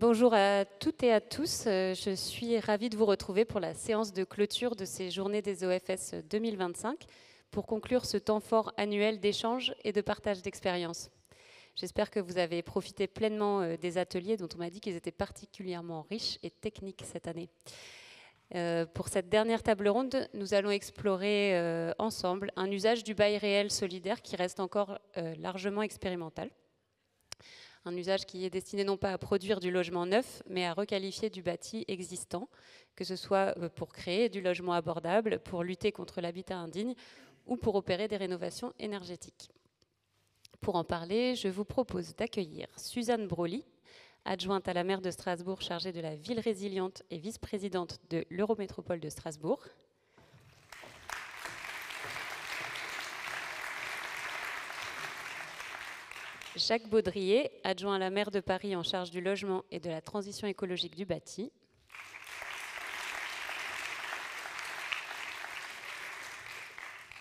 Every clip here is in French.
Bonjour à toutes et à tous. Je suis ravie de vous retrouver pour la séance de clôture de ces journées des OFS 2025 pour conclure ce temps fort annuel d'échange et de partage d'expériences. J'espère que vous avez profité pleinement des ateliers dont on m'a dit qu'ils étaient particulièrement riches et techniques cette année. Pour cette dernière table ronde, nous allons explorer ensemble un usage du bail réel solidaire qui reste encore largement expérimental. Un usage qui est destiné non pas à produire du logement neuf, mais à requalifier du bâti existant, que ce soit pour créer du logement abordable, pour lutter contre l'habitat indigne ou pour opérer des rénovations énergétiques. Pour en parler, je vous propose d'accueillir Suzanne Broly, adjointe à la maire de Strasbourg chargée de la ville résiliente et vice-présidente de l'Eurométropole de Strasbourg. Jacques Baudrier, adjoint à la maire de Paris en charge du logement et de la transition écologique du bâti.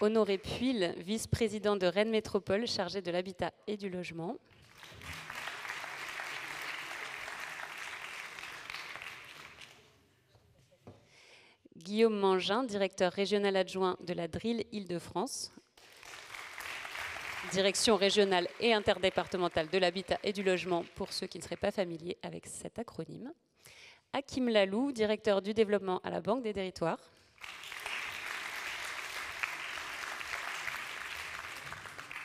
Honoré Puil, vice-président de Rennes Métropole chargé de l'habitat et du logement. Guillaume Mangin, directeur régional adjoint de la DRIL Île-de-France. Direction régionale et interdépartementale de l'habitat et du logement, pour ceux qui ne seraient pas familiers avec cet acronyme. Hakim Lalou, directeur du développement à la Banque des Territoires.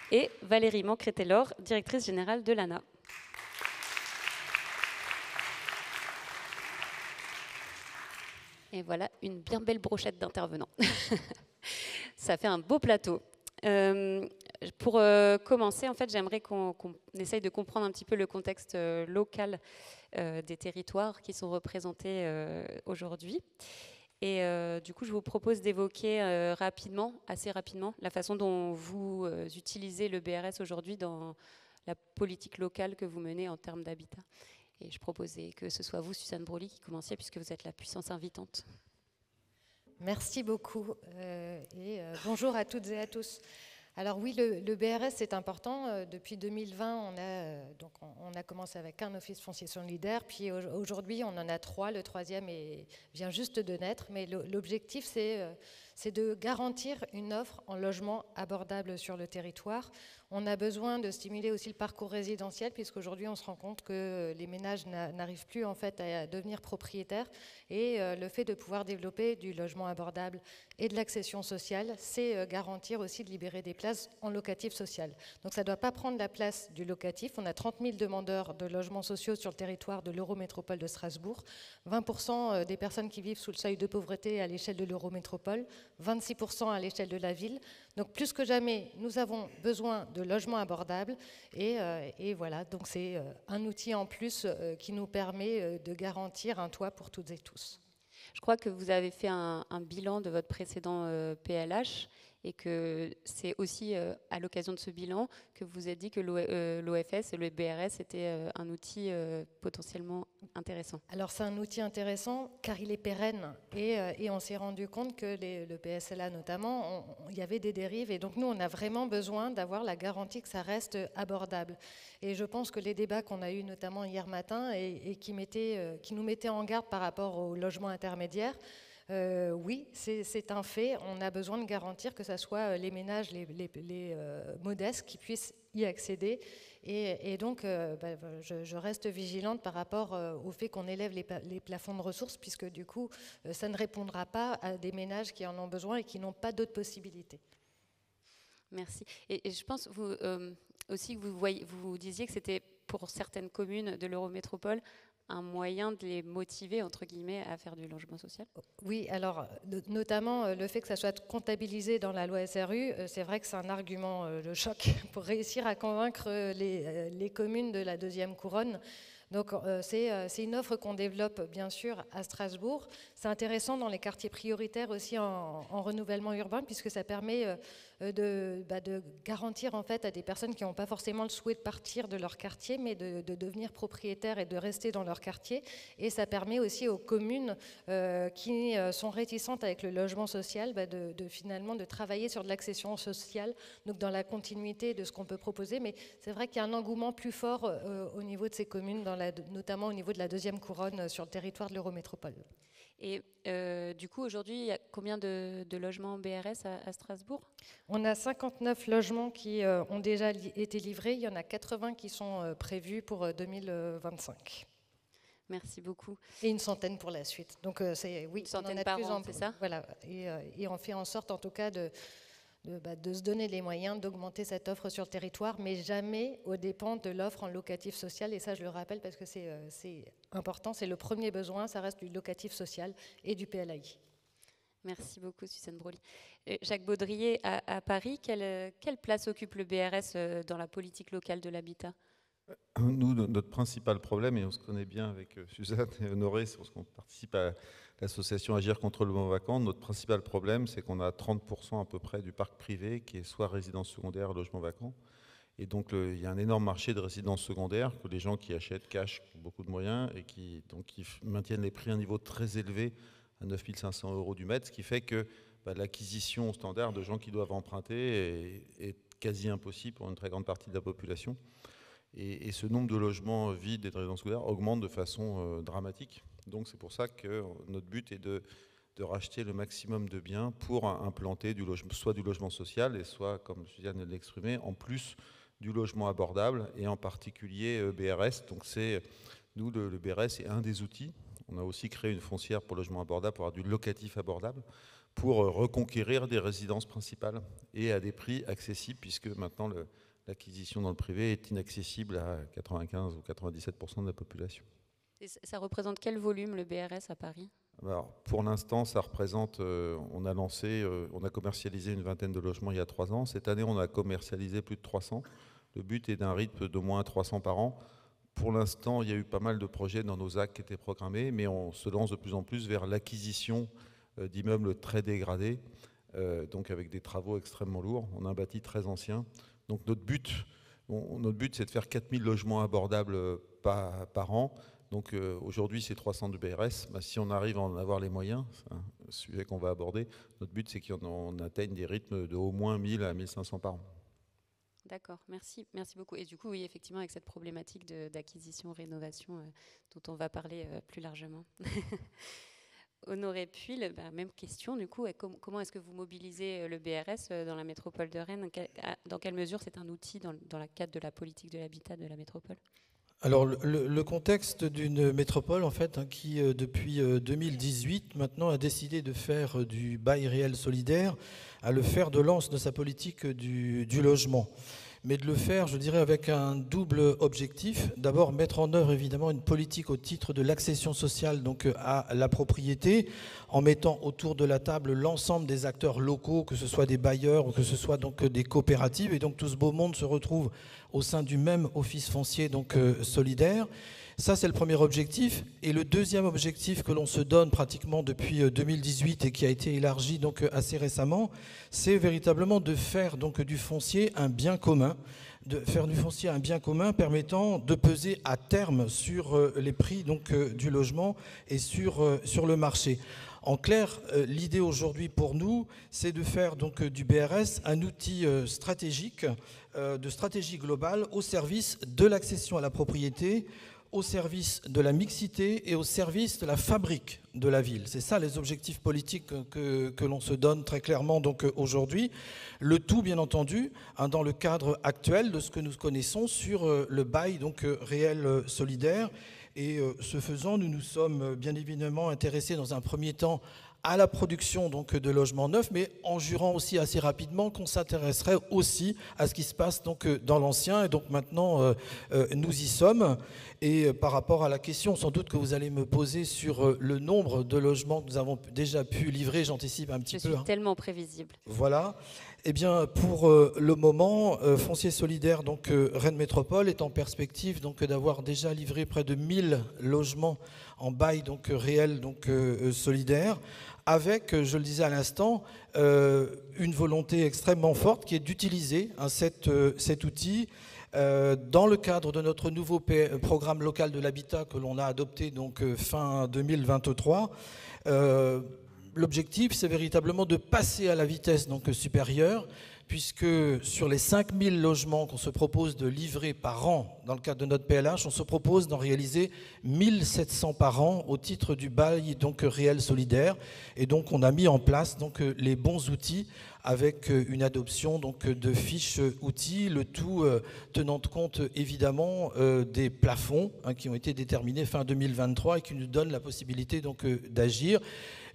Et Valérie Mancret-Taylor, directrice générale de l'ANA. Et voilà une bien belle brochette d'intervenants. Ça fait un beau plateau. Pour commencer, en fait, j'aimerais qu'on essaye de comprendre un petit peu le contexte local des territoires qui sont représentés aujourd'hui. Et du coup, je vous propose d'évoquer assez rapidement, la façon dont vous utilisez le BRS aujourd'hui dans la politique locale que vous menez en termes d'habitat. Et je proposais que ce soit vous, Suzanne Broly, qui commenciez, puisque vous êtes la puissance invitante. Merci beaucoup bonjour à toutes et à tous. Alors oui, le BRS c'est important. Depuis 2020, on a commencé avec un office foncier solidaire, puis aujourd'hui on en a 3. Le 3e vient juste de naître, mais l'objectif c'est de garantir une offre en logement abordable sur le territoire. On a besoin de stimuler aussi le parcours résidentiel, puisqu'aujourd'hui on se rend compte que les ménages n'arrivent plus en fait à devenir propriétaires, et le fait de pouvoir développer du logement abordable et de l'accession sociale, c'est garantir aussi de libérer des places en locatif social. Donc ça ne doit pas prendre la place du locatif. On a 30 000 demandeurs de logements sociaux sur le territoire de l'Eurométropole de Strasbourg, 20% des personnes qui vivent sous le seuil de pauvreté à l'échelle de l'Eurométropole, 26% à l'échelle de la ville. Donc plus que jamais, nous avons besoin de logements abordables, et voilà, donc c'est un outil en plus qui nous permet de garantir un toit pour toutes et tous. Je crois que vous avez fait un bilan de votre précédent PLH, et que c'est aussi à l'occasion de ce bilan que vous avez dit que l'OFS et le BRS était un outil potentiellement intéressant. Alors c'est un outil intéressant car il est pérenne, et on s'est rendu compte que le PSLA notamment, il y avait des dérives, et donc nous on a vraiment besoin d'avoir la garantie que ça reste abordable. Et je pense que les débats qu'on a eus notamment hier matin et qui nous mettaient en garde par rapport au logement intermédiaire, oui, c'est un fait. On a besoin de garantir que ce soit les ménages les modestes qui puissent y accéder. Et donc, je reste vigilante par rapport au fait qu'on élève les plafonds de ressources, puisque du coup, ça ne répondra pas à des ménages qui en ont besoin et qui n'ont pas d'autres possibilités. Merci. Et je pense aussi que vous disiez que c'était pour certaines communes de l'Eurométropole un moyen de les motiver, entre guillemets, à faire du logement social? Oui, alors notamment le fait que ça soit comptabilisé dans la loi SRU, c'est vrai que c'est un argument de choc pour réussir à convaincre les communes de la deuxième couronne. Donc c'est une offre qu'on développe bien sûr à Strasbourg. C'est intéressant dans les quartiers prioritaires aussi en renouvellement urbain, puisque ça permet de garantir en fait à des personnes qui n'ont pas forcément le souhait de partir de leur quartier, mais de devenir propriétaires et de rester dans leur quartier. Et ça permet aussi aux communes qui sont réticentes avec le logement social finalement de travailler sur de l'accession sociale, donc dans la continuité de ce qu'on peut proposer. Mais c'est vrai qu'il y a un engouement plus fort au niveau de ces communes, notamment au niveau de la deuxième couronne sur le territoire de l'Eurométropole. Et du coup, aujourd'hui, il y a combien de logements BRS à Strasbourg? On a 59 logements qui ont déjà été livrés. Il y en a 80 qui sont prévus pour 2025. Merci beaucoup. Et une centaine pour la suite. Donc, oui, une centaine par an, c'est ça? Voilà. Et on fait en sorte, en tout cas, de se donner les moyens d'augmenter cette offre sur le territoire, mais jamais aux dépens de l'offre en locatif social. Et ça, je le rappelle parce que c'est important. C'est le premier besoin, ça reste du locatif social et du PLAI. Merci beaucoup, Suzanne Broly. Jacques Baudrier, à Paris, quelle place occupe le BRS dans la politique locale de l'habitat? Nous, notre principal problème, et on se connaît bien avec Suzanne et Honoré, c'est parce qu'on participe à l'association Agir contre le logement vacant. Notre principal problème, c'est qu'on a 30% à peu près du parc privé qui est soit résidence secondaire, logement vacant. Et donc, il y a un énorme marché de résidences secondaires que les gens qui achètent cash ont beaucoup de moyens et qui maintiennent les prix à un niveau très élevé à 9 500 € du mètre, ce qui fait que l'acquisition standard de gens qui doivent emprunter est quasi impossible pour une très grande partie de la population. Et ce nombre de logements vides et de résidences secondaires augmente de façon dramatique. Donc c'est pour ça que notre but est de racheter le maximum de biens pour implanter soit du logement social et soit, comme Suzanne l'a exprimé, en plus du logement abordable et en particulier BRS. Donc nous, le BRS est un des outils. On a aussi créé une foncière pour logement abordable, pour avoir du locatif abordable, pour reconquérir des résidences principales et à des prix accessibles, puisque maintenant l'acquisition dans le privé est inaccessible à 95 ou 97% de la population. Et ça représente quel volume le BRS à Paris? Alors, pour l'instant, ça représente, on a commercialisé une vingtaine de logements il y a 3 ans. Cette année, on a commercialisé plus de 300. Le but est d'un rythme d'au moins 300 par an. Pour l'instant, il y a eu pas mal de projets dans nos actes qui étaient programmés, mais on se lance de plus en plus vers l'acquisition d'immeubles très dégradés, donc avec des travaux extrêmement lourds. On a un bâti très ancien. Donc notre but, c'est de faire 4000 logements abordables par an. Donc aujourd'hui, c'est 300 de BRS. Si on arrive à en avoir les moyens, c'est un sujet qu'on va aborder, notre but, c'est qu'on atteigne des rythmes de au moins 1000 à 1500 par an. D'accord, merci beaucoup. Et du coup, oui, effectivement, avec cette problématique d'acquisition, rénovation, dont on va parler plus largement. Honoré Puil, même question du coup, comment est-ce que vous mobilisez le BRS dans la métropole de Rennes? Dans quelle mesure c'est un outil dans le cadre de la politique de l'habitat de la métropole? Alors le contexte d'une métropole en fait qui depuis 2018 maintenant a décidé de faire du bail réel solidaire, à le fer de lance de sa politique du logement. Mais de le faire, je dirais, avec un double objectif. D'abord, mettre en œuvre évidemment une politique au titre de l'accession sociale donc à la propriété, en mettant autour de la table l'ensemble des acteurs locaux, que ce soit des bailleurs ou que ce soit donc des coopératives. Et donc tout ce beau monde se retrouve au sein du même office foncier donc solidaire. Ça, c'est le premier objectif. Et le deuxième objectif que l'on se donne pratiquement depuis 2018 et qui a été élargi donc assez récemment, c'est véritablement de faire donc du foncier un bien commun, permettant de peser à terme sur les prix donc du logement et sur le marché. En clair, l'idée aujourd'hui pour nous, c'est de faire donc du BRS un outil stratégique, de stratégie globale au service de l'accession à la propriété, au service de la mixité et au service de la fabrique de la ville. C'est ça les objectifs politiques que l'on se donne très clairement donc aujourd'hui. Le tout, bien entendu, dans le cadre actuel de ce que nous connaissons sur le bail donc réel solidaire. Et ce faisant, nous nous sommes bien évidemment intéressés dans un premier temps à la production donc de logements neufs, mais en jurant aussi assez rapidement qu'on s'intéresserait aussi à ce qui se passe donc dans l'ancien. Et donc maintenant, nous y sommes. Et par rapport à la question sans doute que vous allez me poser sur le nombre de logements que nous avons déjà pu livrer, j'anticipe un petit peu. Je suis tellement prévisible. Voilà. Eh bien, pour le moment, Foncier Solidaire, donc Rennes Métropole, est en perspective donc d'avoir déjà livré près de 1000 logements en bail donc réel donc solidaire, avec, je le disais à l'instant, une volonté extrêmement forte qui est d'utiliser cet outil dans le cadre de notre nouveau programme local de l'habitat que l'on a adopté donc fin 2023. L'objectif, c'est véritablement de passer à la vitesse donc supérieure, puisque sur les 5000 logements qu'on se propose de livrer par an dans le cadre de notre PLH, on se propose d'en réaliser 1700 par an au titre du bail donc réel solidaire. Et donc on a mis en place donc les bons outils avec une adoption donc de fiches outils, le tout tenant compte évidemment des plafonds qui ont été déterminés fin 2023 et qui nous donnent la possibilité donc d'agir.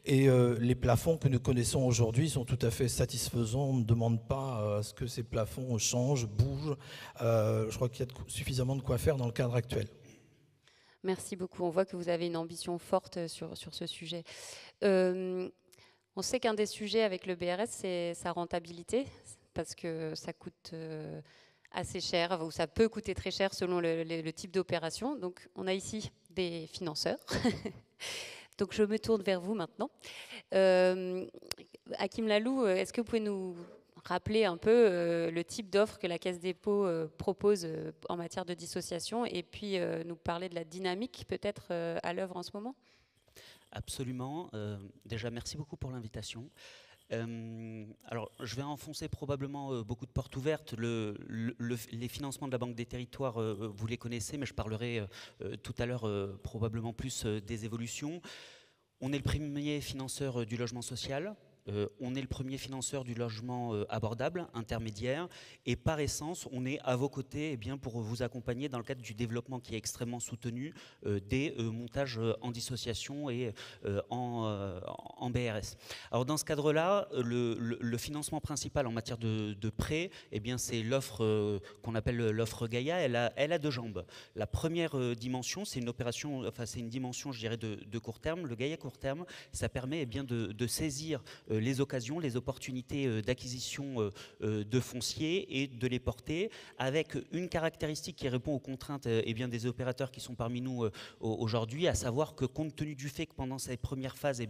Et les plafonds que nous connaissons aujourd'hui sont tout à fait satisfaisants. On ne demande pas à ce que ces plafonds changent, bougent. Je crois qu'il y a suffisamment de quoi faire dans le cadre actuel. Merci beaucoup. On voit que vous avez une ambition forte sur ce sujet. On sait qu'un des sujets avec le BRS, c'est sa rentabilité, parce que ça coûte assez cher, ou ça peut coûter très cher selon le type d'opération. Donc on a ici des financeurs. Donc je me tourne vers vous maintenant. Hakim Lalou, est-ce que vous pouvez nous rappeler un peu le type d'offre que la Caisse des dépôts propose en matière de dissociation et puis nous parler de la dynamique peut-être à l'œuvre en ce moment? Absolument. Déjà, merci beaucoup pour l'invitation. Alors, je vais enfoncer probablement beaucoup de portes ouvertes. Les financements de la Banque des Territoires, vous les connaissez, mais je parlerai tout à l'heure probablement plus des évolutions. On est le premier financeur du logement social. On est le premier financeur du logement abordable, intermédiaire, et par essence, on est à vos côtés pour vous accompagner dans le cadre du développement qui est extrêmement soutenu des montages en dissociation et en BRS. Alors dans ce cadre-là, le financement principal en matière de prêt, c'est l'offre qu'on appelle l'offre Gaïa. Elle a deux jambes. La première dimension, c'est une opération, c'est une dimension, je dirais, de court terme. Le Gaïa court terme, ça permet de saisir les occasions, les opportunités d'acquisition de foncier et de les porter avec une caractéristique qui répond aux contraintes des opérateurs qui sont parmi nous aujourd'hui, à savoir que compte tenu du fait que pendant cette première phase, il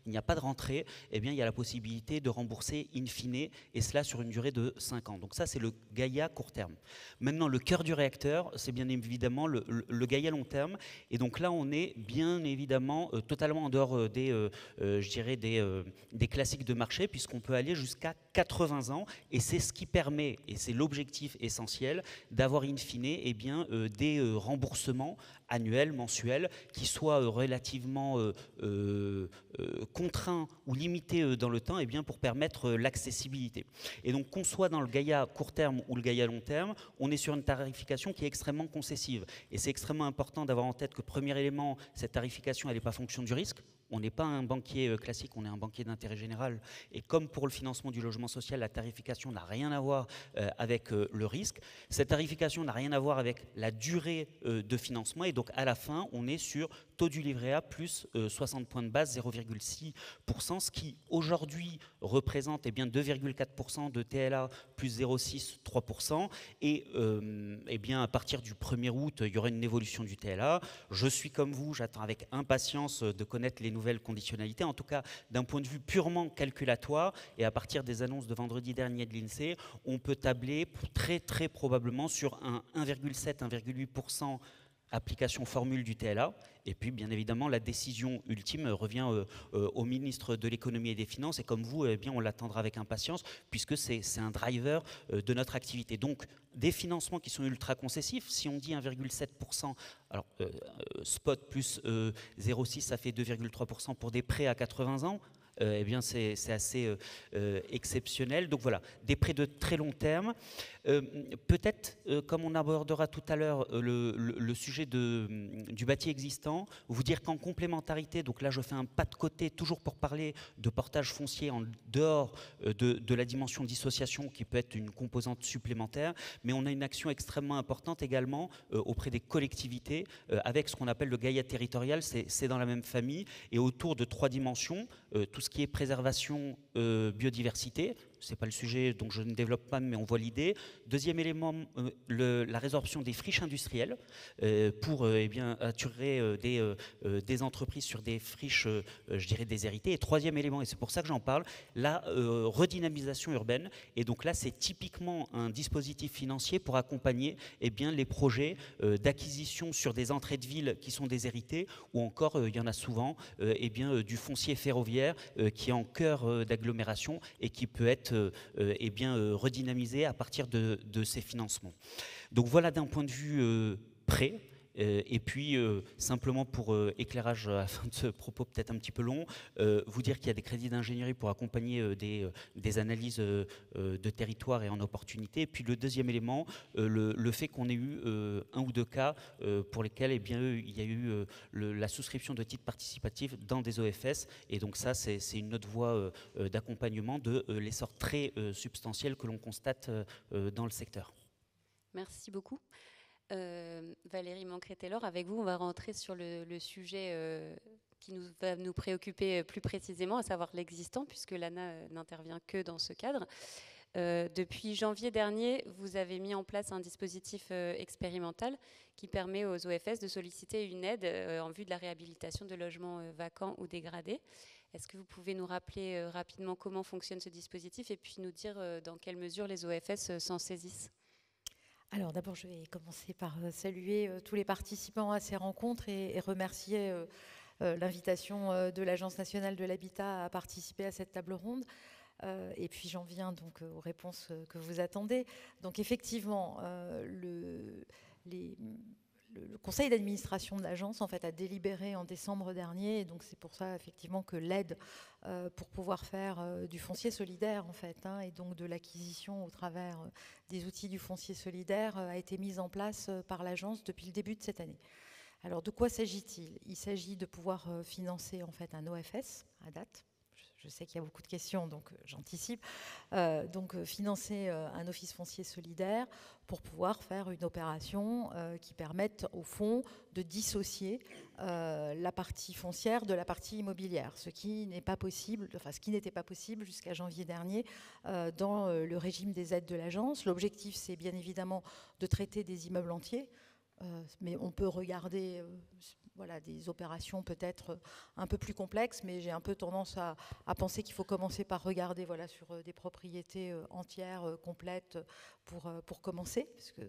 n'y a pas de rentrée, il y a la possibilité de rembourser in fine, et cela sur une durée de 5 ans. Donc ça, c'est le Gaïa court terme. Maintenant, le cœur du réacteur, c'est bien évidemment le Gaïa long terme, et donc là, on est bien évidemment totalement en dehors des classiques de marché, puisqu'on peut aller jusqu'à 80 ans, et c'est ce qui permet, et c'est l'objectif essentiel, d'avoir in fine des remboursements annuels, mensuels, qui soient relativement contraints ou limités dans le temps, pour permettre l'accessibilité. Et donc qu'on soit dans le Gaïa court terme ou le Gaïa long terme, on est sur une tarification qui est extrêmement concessive. Et c'est extrêmement important d'avoir en tête que, premier élément, cette tarification, elle n'est pas fonction du risque. On n'est pas un banquier classique, on est un banquier d'intérêt général. Et comme pour le financement du logement social, la tarification n'a rien à voir avec le risque. Cette tarification n'a rien à voir avec la durée de financement. Et donc, à la fin, on est sur taux du livret A plus 60 points de base, 0,6%, ce qui aujourd'hui représente 2,4% de TLA plus 0,6, 3%. Et à partir du 1er août, il y aura une évolution du TLA. Je suis comme vous, j'attends avec impatience de connaître les nouvelles conditionnalités, en tout cas d'un point de vue purement calculatoire, et à partir des annonces de vendredi dernier de l'INSEE, on peut tabler très très probablement sur un 1,7, 1,8% application formule du TLA. Et puis, bien évidemment, la décision ultime revient au ministre de l'économie et des finances. Et comme vous, on l'attendra avec impatience, puisque c'est un driver de notre activité. Donc, des financements qui sont ultra concessifs. Si on dit 1,7%, alors spot plus 0,6, ça fait 2,3% pour des prêts à 80 ans. C'est assez exceptionnel. Donc voilà, des prêts de très long terme. Peut-être, comme on abordera tout à l'heure le sujet du bâti existant, vous dire qu'en complémentarité, donc là je fais un pas de côté, toujours pour parler de portage foncier en dehors de la dimension dissociation qui peut être une composante supplémentaire, mais on a une action extrêmement importante également auprès des collectivités avec ce qu'on appelle le Gaïa territorial, c'est dans la même famille, et autour de 3 dimensions, tout ce qui est préservation biodiversité, c'est pas le sujet, donc je ne développe pas, mais on voit l'idée. Deuxième élément, la résorption des friches industrielles pour attirer des entreprises sur des friches, je dirais, déshéritées. Et troisième élément, et c'est pour ça que j'en parle, la redynamisation urbaine. Et donc là, c'est typiquement un dispositif financier pour accompagner les projets d'acquisition sur des entrées de ville qui sont déshéritées, ou encore, il y en a souvent, du foncier ferroviaire qui est en cœur d'agglomération et qui peut être redynamisé à partir de ces financements. Donc voilà d'un point de vue prêt. Et puis, simplement pour éclairage à la fin de ce propos peut-être un petit peu long, vous dire qu'il y a des crédits d'ingénierie pour accompagner des analyses de territoire et en opportunité. Et puis le deuxième élément, le fait qu'on ait eu un ou deux cas pour lesquels il y a eu la souscription de titres participatifs dans des OFS. Et donc ça, c'est une autre voie d'accompagnement de l'essor très substantiel que l'on constate dans le secteur. Merci beaucoup. Valérie Mancret-Taylor, avec vous, on va rentrer sur le sujet qui va nous préoccuper plus précisément, à savoir l'existant, puisque l'ANA n'intervient que dans ce cadre. Depuis janvier dernier, vous avez mis en place un dispositif expérimental qui permet aux OFS de solliciter une aide en vue de la réhabilitation de logements vacants ou dégradés. Est-ce que vous pouvez nous rappeler rapidement comment fonctionne ce dispositif et puis nous dire dans quelle mesure les OFS s'en saisissent ? Alors d'abord, je vais commencer par saluer tous les participants à ces rencontres et remercier l'invitation de l'Agence nationale de l'habitat à participer à cette table ronde. Et puis j'en viens donc aux réponses que vous attendez. Donc effectivement, le conseil d'administration de l'agence en fait a délibéré en décembre dernier, et donc c'est pour ça effectivement que l'aide pour pouvoir faire du foncier solidaire en fait, et donc de l'acquisition au travers des outils du foncier solidaire a été mise en place par l'agence depuis le début de cette année. Alors de quoi s'agit-il ? Il s'agit de pouvoir financer en fait un OFS à date. Je sais qu'il y a beaucoup de questions, donc j'anticipe. Donc financer un office foncier solidaire pour pouvoir faire une opération qui permette au fond de dissocier la partie foncière de la partie immobilière, ce qui n'est pas possible, enfin ce qui n'était pas possible jusqu'à janvier dernier dans le régime des aides de l'agence. L'objectif, c'est bien évidemment de traiter des immeubles entiers, mais on peut regarder des opérations peut-être un peu plus complexes, mais j'ai un peu tendance à penser qu'il faut commencer par regarder sur des propriétés entières, complètes, pour commencer, parce que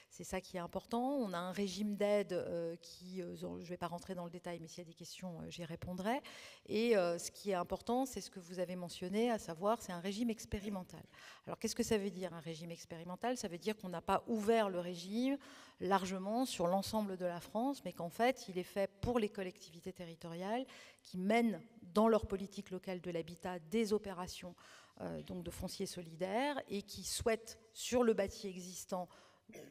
c'est ça qui est important. On a un régime d'aide qui, je ne vais pas rentrer dans le détail, mais s'il y a des questions, j'y répondrai. Et ce qui est important, c'est ce que vous avez mentionné, à savoir, c'est un régime expérimental. Alors, qu'est-ce que ça veut dire, un régime expérimental ? Ça veut dire qu'on n'a pas ouvert le régime largement sur l'ensemble de la France, mais qu'en fait, il est fait pour les collectivités territoriales qui mènent dans leur politique locale de l'habitat des opérations donc de foncier solidaire et qui souhaitent, sur le bâti existant,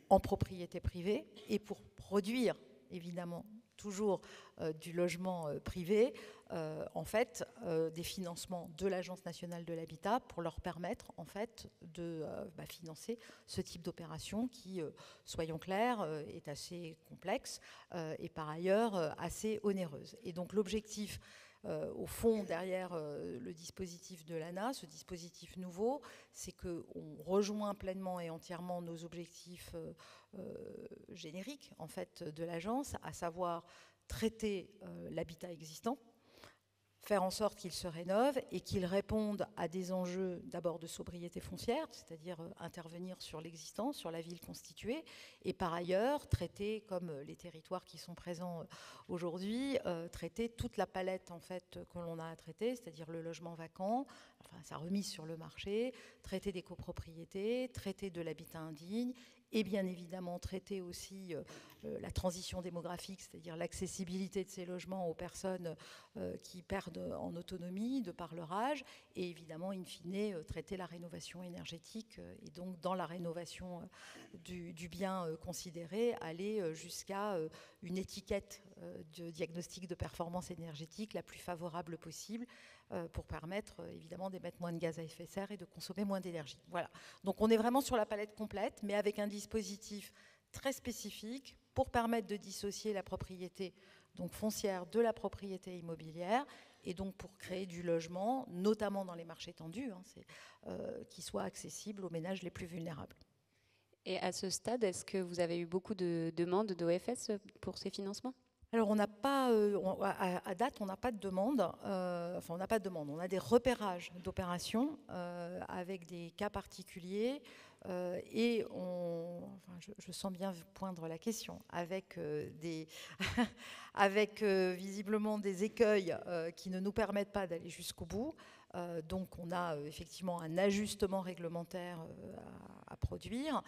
en propriété privée, et pour produire, évidemment, toujours du logement privé, en fait, des financements de l'Agence nationale de l'habitat pour leur permettre, en fait, de financer ce type d'opération qui, soyons clairs, est assez complexe et par ailleurs assez onéreuse. Et donc l'objectif, au fond, derrière le dispositif de l'ANA, ce dispositif nouveau, c'est qu'on rejoint pleinement et entièrement nos objectifs génériques, en fait, de l'agence, à savoir traiter l'habitat existant, faire en sorte qu'il se rénove et qu'il réponde à des enjeux d'abord de sobriété foncière, c'est-à-dire intervenir sur l'existant, sur la ville constituée, et par ailleurs traiter, comme les territoires qui sont présents aujourd'hui, traiter toute la palette en fait que l'on a à traiter, c'est-à-dire le logement vacant, enfin sa remise sur le marché, traiter des copropriétés, traiter de l'habitat indigne, et bien évidemment traiter aussi la transition démographique, c'est-à-dire l'accessibilité de ces logements aux personnes qui perdent en autonomie de par leur âge, et évidemment, in fine, traiter la rénovation énergétique, et donc dans la rénovation du bien considéré, aller jusqu'à une étiquette de diagnostic de performance énergétique la plus favorable possible, pour permettre évidemment d'émettre moins de gaz à effet de serre et de consommer moins d'énergie. Voilà. Donc on est vraiment sur la palette complète, mais avec un dispositif très spécifique pour permettre de dissocier la propriété donc foncière de la propriété immobilière, et donc pour créer du logement, notamment dans les marchés tendus, qui soit accessible aux ménages les plus vulnérables. Et à ce stade, est-ce que vous avez eu beaucoup de demandes d'OFS pour ces financements ? Alors, on n'a pas, à date, on n'a pas de demande. On n'a pas de demande. On a des repérages d'opérations avec des cas particuliers et je sens bien poindre la question, avec avec visiblement des écueils qui ne nous permettent pas d'aller jusqu'au bout. Donc, on a effectivement un ajustement réglementaire à produire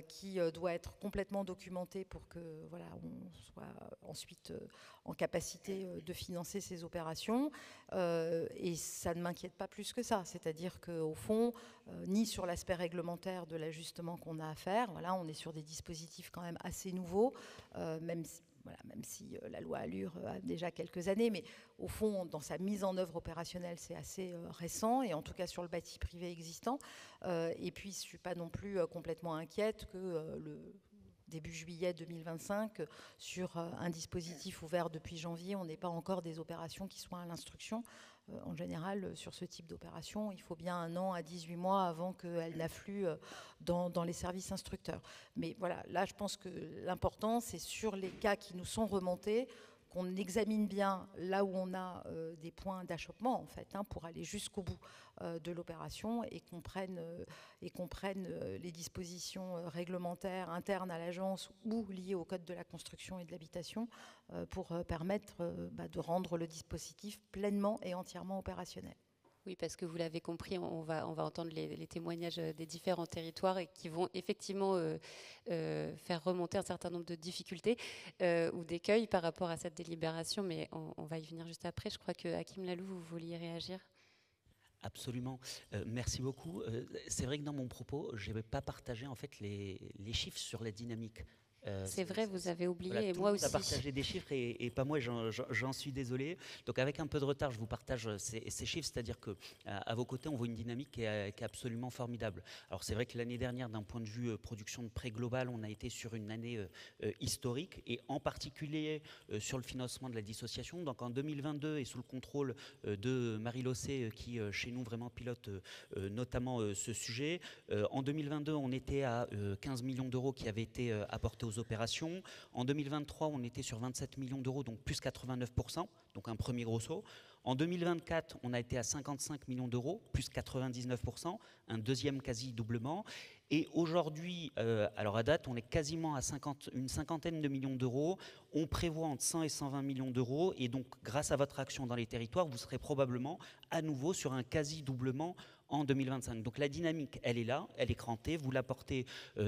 qui doit être complètement documenté pour que on soit ensuite en capacité de financer ces opérations. Et ça ne m'inquiète pas plus que ça. C'est-à-dire qu'au fond, ni sur l'aspect réglementaire de l'ajustement qu'on a à faire, on est sur des dispositifs quand même assez nouveaux, même si la loi Allure a déjà quelques années, mais au fond, dans sa mise en œuvre opérationnelle, c'est assez récent, et en tout cas sur le bâti privé existant. Et puis, je ne suis pas non plus complètement inquiète que le début juillet 2025, sur un dispositif ouvert depuis janvier, on n'ait pas encore des opérations qui soient à l'instruction. En général, sur ce type d'opération, il faut bien 1 an à 18 mois avant qu'elle n'afflue dans les services instructeurs. Mais voilà, là, je pense que l'important, c'est sur les cas qui nous sont remontés, qu'on examine bien là où on a des points d'achoppement, en fait, pour aller jusqu'au bout de l'opération et qu'on prenne les dispositions réglementaires internes à l'agence ou liées au Code de la construction et de l'habitation pour permettre de rendre le dispositif pleinement et entièrement opérationnel. Oui, parce que vous l'avez compris, on va entendre les témoignages des différents territoires et qui vont effectivement faire remonter un certain nombre de difficultés ou d'écueils par rapport à cette délibération, mais on va y venir juste après. Je crois que Hakim Lalou, vous vouliez réagir. Absolument. Merci beaucoup. C'est vrai que dans mon propos, je n'avais pas partagé en fait les chiffres sur la dynamique. C'est vrai, vous avez oublié, voilà, et moi aussi. Tout le monde a partagé des chiffres et pas moi, j'en suis désolé. Donc avec un peu de retard, je vous partage ces chiffres, c'est-à-dire qu'à vos côtés, on voit une dynamique qui est absolument formidable. Alors c'est vrai que l'année dernière, d'un point de vue production de prêts global, on a été sur une année historique, et en particulier sur le financement de la dissociation. Donc en 2022, et sous le contrôle de Marie Lossé, qui chez nous vraiment pilote notamment ce sujet, en 2022, on était à 15 millions d'euros qui avaient été apportés aux opérations. En 2023, on était sur 27 millions d'euros, donc plus 89%, donc un premier gros saut. En 2024, on a été à 55 millions d'euros, plus 99%, un deuxième quasi-doublement. Et aujourd'hui, alors à date, on est quasiment à une cinquantaine de millions d'euros. On prévoit entre 100 et 120 millions d'euros. Et donc, grâce à votre action dans les territoires, vous serez probablement à nouveau sur un quasi-doublement en 2025. Donc la dynamique, elle est là, elle est crantée, vous la portez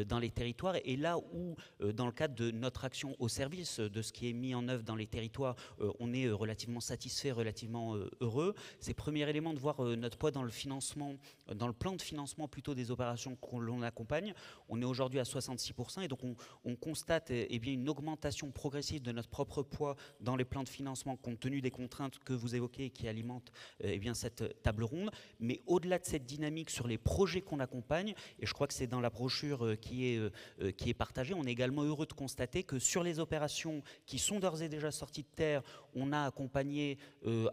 dans les territoires. Et là où, dans le cadre de notre action au service de ce qui est mis en œuvre dans les territoires, on est relativement satisfait, relativement heureux, c'est premier élément de voir notre poids dans le financement, dans le plan de financement plutôt des opérations que l'on accompagne. On est aujourd'hui à 66% et donc on constate bien, une augmentation progressive de notre propre poids dans les plans de financement compte tenu des contraintes que vous évoquez et qui alimentent bien, cette table ronde. Mais au-delà de cette dynamique sur les projets qu'on accompagne, et je crois que c'est dans la brochure qui est partagée, on est également heureux de constater que sur les opérations qui sont d'ores et déjà sorties de terre, on a accompagné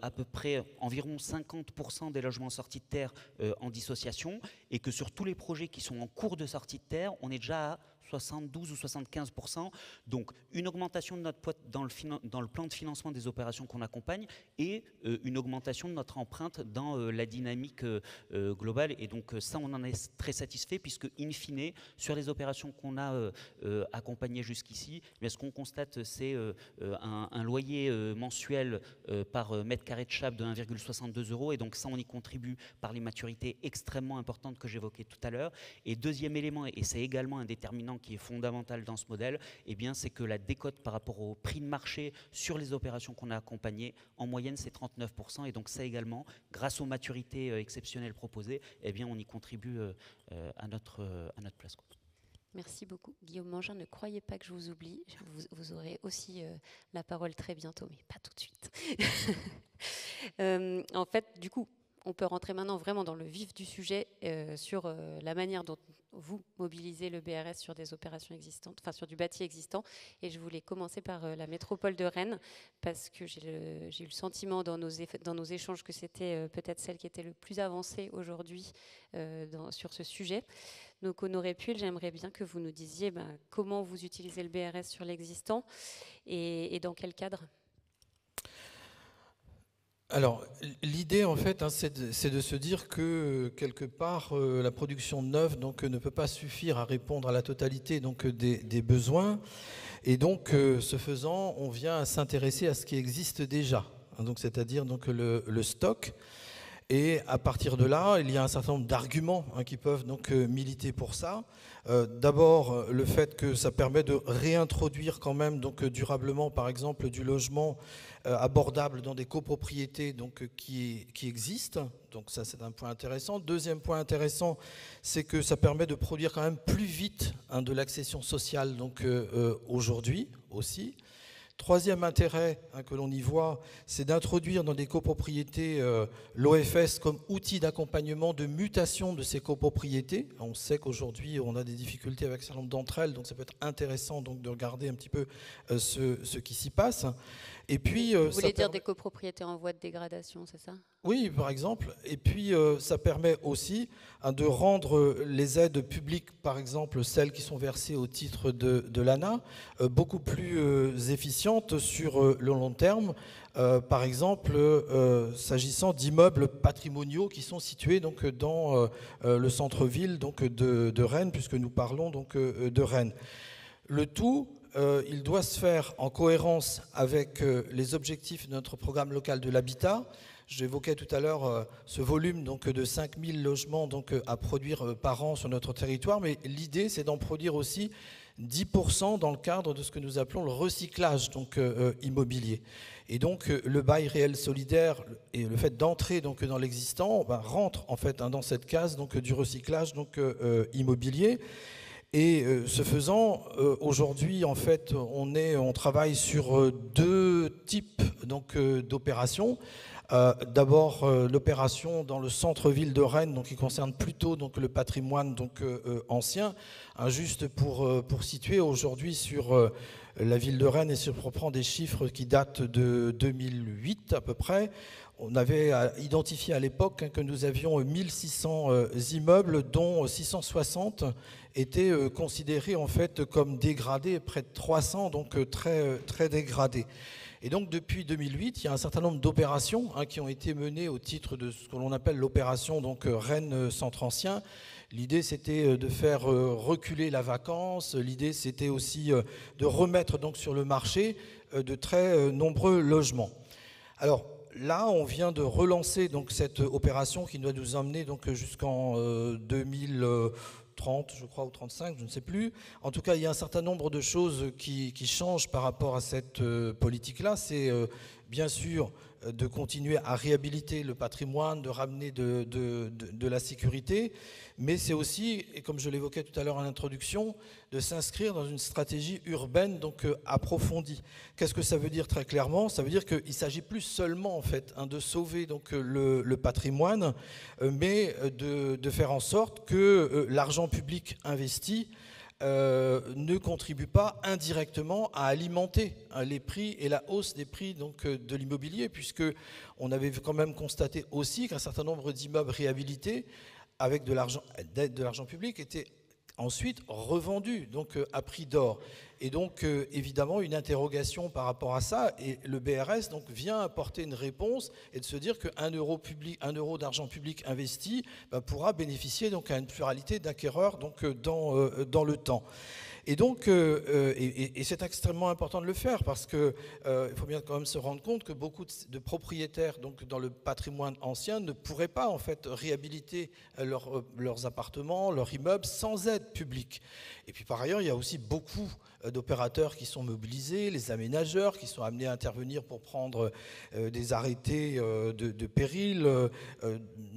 à peu près environ 50% des logements sortis de terre en dissociation, et que sur tous les projets qui sont en cours de sortie de terre, on est déjà à 72 ou 75%. Donc une augmentation de notre poids dans le plan de financement des opérations qu'on accompagne et une augmentation de notre empreinte dans la dynamique globale. Et donc ça, on en est très satisfait puisque, in fine, sur les opérations qu'on a accompagnées jusqu'ici, ce qu'on constate, c'est un loyer mensuel par mètre carré de chape de 1,62 €. Et donc ça, on y contribue par les maturités extrêmement importantes que j'évoquais tout à l'heure. Et deuxième élément, et c'est également un déterminant qui est fondamental dans ce modèle, c'est que la décote par rapport au prix de marché sur les opérations qu'on a accompagnées, en moyenne, c'est 39%. Et donc ça également, grâce aux maturités exceptionnelles proposées, on y contribue à notre place. Merci beaucoup. Guillaume Mangin, ne croyez pas que je vous oublie. Vous aurez aussi la parole très bientôt, mais pas tout de suite. En fait, du coup, on peut rentrer maintenant vraiment dans le vif du sujet sur la manière dont vous mobilisez le BRS sur des opérations existantes, enfin sur du bâti existant. Et je voulais commencer par la métropole de Rennes, parce que j'ai eu le sentiment dans nos échanges que c'était peut-être celle qui était le plus avancée aujourd'hui sur ce sujet. Donc Honoré Puil, j'aimerais bien que vous nous disiez comment vous utilisez le BRS sur l'existant et dans quel cadre. Alors, l'idée, en fait, c'est de se dire que, quelque part, la production neuve ne peut pas suffire à répondre à la totalité des besoins. Et donc, ce faisant, on vient s'intéresser à ce qui existe déjà, c'est-à-dire le stock. Et à partir de là, il y a un certain nombre d'arguments qui peuvent militer pour ça. D'abord, le fait que ça permet de réintroduire quand même durablement, par exemple, du logement abordable dans des copropriétés qui existent. Donc ça, c'est un point intéressant. Deuxième point intéressant, c'est que ça permet de produire quand même plus vite de l'accession sociale aujourd'hui aussi. Troisième intérêt que l'on y voit, c'est d'introduire dans des copropriétés l'OFS comme outil d'accompagnement de mutation de ces copropriétés. On sait qu'aujourd'hui, on a des difficultés avec un certain nombre d'entre elles, donc ça peut être intéressant de regarder un petit peu ce qui s'y passe. Et puis, vous voulez dire des copropriétés en voie de dégradation, c'est ça ? Oui, par exemple. Et puis, ça permet aussi de rendre les aides publiques, par exemple celles qui sont versées au titre de l'ANA, beaucoup plus efficientes sur le long terme. Par exemple, s'agissant d'immeubles patrimoniaux qui sont situés dans le centre-ville de Rennes, puisque nous parlons de Rennes. Le tout, il doit se faire en cohérence avec les objectifs de notre programme local de l'habitat. J'évoquais tout à l'heure ce volume de 5000 logements à produire par an sur notre territoire, mais l'idée, c'est d'en produire aussi 10% dans le cadre de ce que nous appelons le recyclage immobilier. Et donc le bail réel solidaire et le fait d'entrer dans l'existant rentre en fait dans cette case du recyclage immobilier. Et ce faisant, aujourd'hui, en fait, on travaille sur deux types d'opérations. D'abord, l'opération dans le centre-ville de Rennes, qui concerne plutôt le patrimoine ancien. Juste pour situer, aujourd'hui, sur la ville de Rennes, et pour prendre des chiffres qui datent de 2008 à peu près, on avait identifié à l'époque que nous avions 1600 immeubles, dont 660 étaient considérés en fait comme dégradés, près de 300, très, très dégradés. Et donc depuis 2008, il y a un certain nombre d'opérations qui ont été menées au titre de ce que l'on appelle l'opération Rennes Centre Ancien. L'idée, c'était de faire reculer la vacance. L'idée, c'était aussi de remettre sur le marché de très nombreux logements. Alors là, on vient de relancer cette opération qui doit nous emmener jusqu'en 2030, je crois, ou 35, je ne sais plus. En tout cas, il y a un certain nombre de choses qui changent par rapport à cette politique-là. C'est bien sûr de continuer à réhabiliter le patrimoine, de ramener de la sécurité, mais c'est aussi, et comme je l'évoquais tout à l'heure en introduction, de s'inscrire dans une stratégie urbaine approfondie. Qu'est-ce que ça veut dire très clairement ? Ça veut dire qu'il ne s'agit plus seulement en fait de sauver le patrimoine, mais de faire en sorte que l'argent public investi ne contribue pas indirectement à alimenter les prix et la hausse des prix de l'immobilier, puisque on avait quand même constaté aussi qu'un certain nombre d'immeubles réhabilités avec de l'argent public étaient ensuite revendus à prix d'or. Et donc évidemment une interrogation par rapport à ça, et le BRS vient apporter une réponse et de se dire qu'un euro d'argent public investi pourra bénéficier à une pluralité d'acquéreurs dans le temps. Et donc, et c'est extrêmement important de le faire parce qu'il faut bien quand même se rendre compte que beaucoup de propriétaires dans le patrimoine ancien ne pourraient pas en fait réhabiliter leurs appartements, leurs immeubles sans aide publique. Et puis par ailleurs, il y a aussi beaucoup d'opérateurs qui sont mobilisés, les aménageurs qui sont amenés à intervenir pour prendre des arrêtés de péril,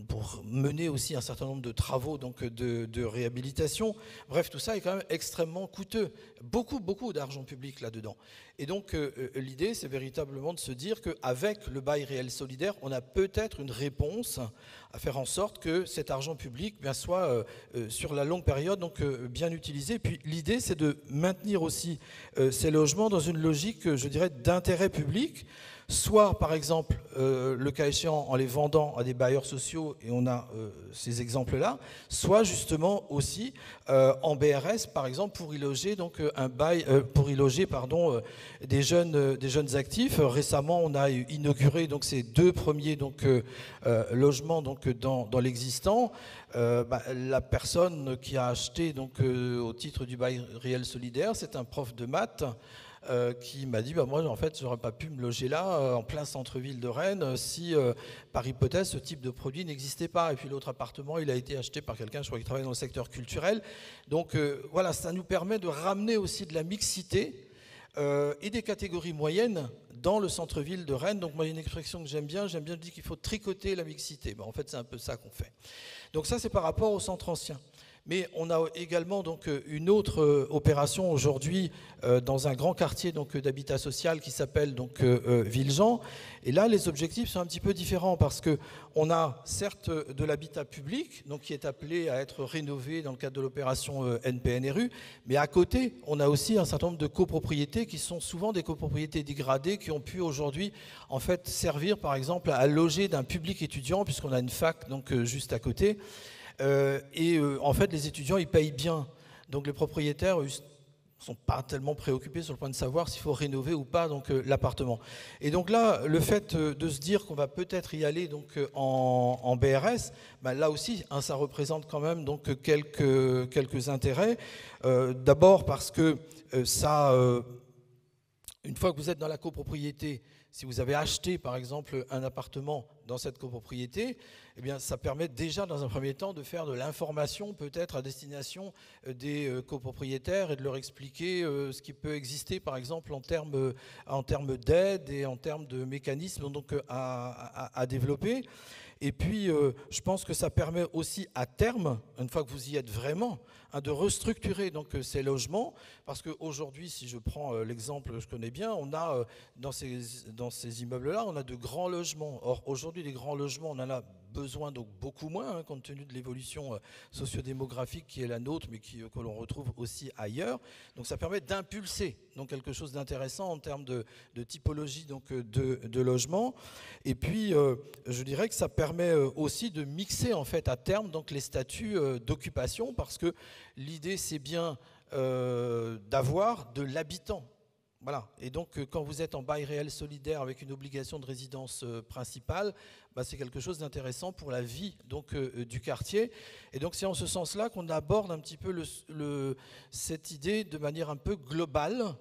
pour mener aussi un certain nombre de travaux de réhabilitation. Bref, tout ça est quand même extrêmement coûteux. Beaucoup d'argent public là-dedans. Et donc l'idée, c'est véritablement de se dire qu'avec le bail réel solidaire, on a peut-être une réponse à faire en sorte que cet argent public soit sur la longue période donc, bien utilisé. Et puis l'idée, c'est de maintenir aussi ces logements dans une logique, je dirais, d'intérêt public, soit par exemple, le cas échéant, en les vendant à des bailleurs sociaux, et on a ces exemples-là, soit justement aussi en BRS, par exemple, pour y loger donc, des jeunes actifs. Récemment, on a inauguré donc, ces 2 premiers donc, logements donc, dans l'existant. La personne qui a acheté donc, au titre du bail réel solidaire, c'est un prof de maths qui m'a dit moi en fait j'aurais pas pu me loger là en plein centre-ville de Rennes si par hypothèse ce type de produit n'existait pas. Et puis l'autre appartement il a été acheté par quelqu'un, je crois, qui travaille dans le secteur culturel. Donc voilà, ça nous permet de ramener aussi de la mixité et des catégories moyennes dans le centre-ville de Rennes. Donc moi, il y a une expression que j'aime bien dire qu'il faut tricoter la mixité. En fait, c'est un peu ça qu'on fait. Donc ça, c'est par rapport au centre ancien. Mais on a également donc une autre opération aujourd'hui dans un grand quartier d'habitat social qui s'appelle donc Villejean. Et là, les objectifs sont un petit peu différents parce que on a certes de l'habitat public, donc qui est appelé à être rénové dans le cadre de l'opération NPNRU, mais à côté, on a aussi un certain nombre de copropriétés qui sont souvent des copropriétés dégradées qui ont pu aujourd'hui en fait servir par exemple à loger d'un public étudiant puisqu'on a une fac donc juste à côté. En fait, les étudiants, ils payent bien. Donc les propriétaires, ne sont pas tellement préoccupés sur le point de savoir s'il faut rénover ou pas donc, l'appartement. Et donc là, le fait de se dire qu'on va peut-être y aller donc, en BRS, là aussi, ça représente quand même donc, quelques intérêts. D'abord parce que ça, une fois que vous êtes dans la copropriété, si vous avez acheté par exemple un appartement dans cette copropriété, eh bien, ça permet déjà dans un premier temps de faire de l'information peut-être à destination des copropriétaires et de leur expliquer ce qui peut exister par exemple en termes d'aide et en termes de mécanismes donc, à développer. Et puis, je pense que ça permet aussi à terme, une fois que vous y êtes vraiment, de restructurer donc, ces logements. Parce qu'aujourd'hui, si je prends l'exemple que je connais bien, on a dans ces immeubles-là, on a de grands logements. Or, aujourd'hui, les grands logements, on en a besoin donc beaucoup moins, compte tenu de l'évolution sociodémographique qui est la nôtre, mais que l'on retrouve aussi ailleurs. Donc ça permet d'impulser donc, quelque chose d'intéressant en termes de typologie donc, de logement. Et puis, je dirais que ça permet aussi de mixer en fait, à terme donc, les statuts d'occupation, parce que l'idée, c'est bien d'avoir de l'habitant. Voilà. Et donc, quand vous êtes en bail réel solidaire avec une obligation de résidence principale, c'est quelque chose d'intéressant pour la vie donc, du quartier. Et donc, c'est en ce sens-là qu'on aborde un petit peu cette idée de manière un peu globale.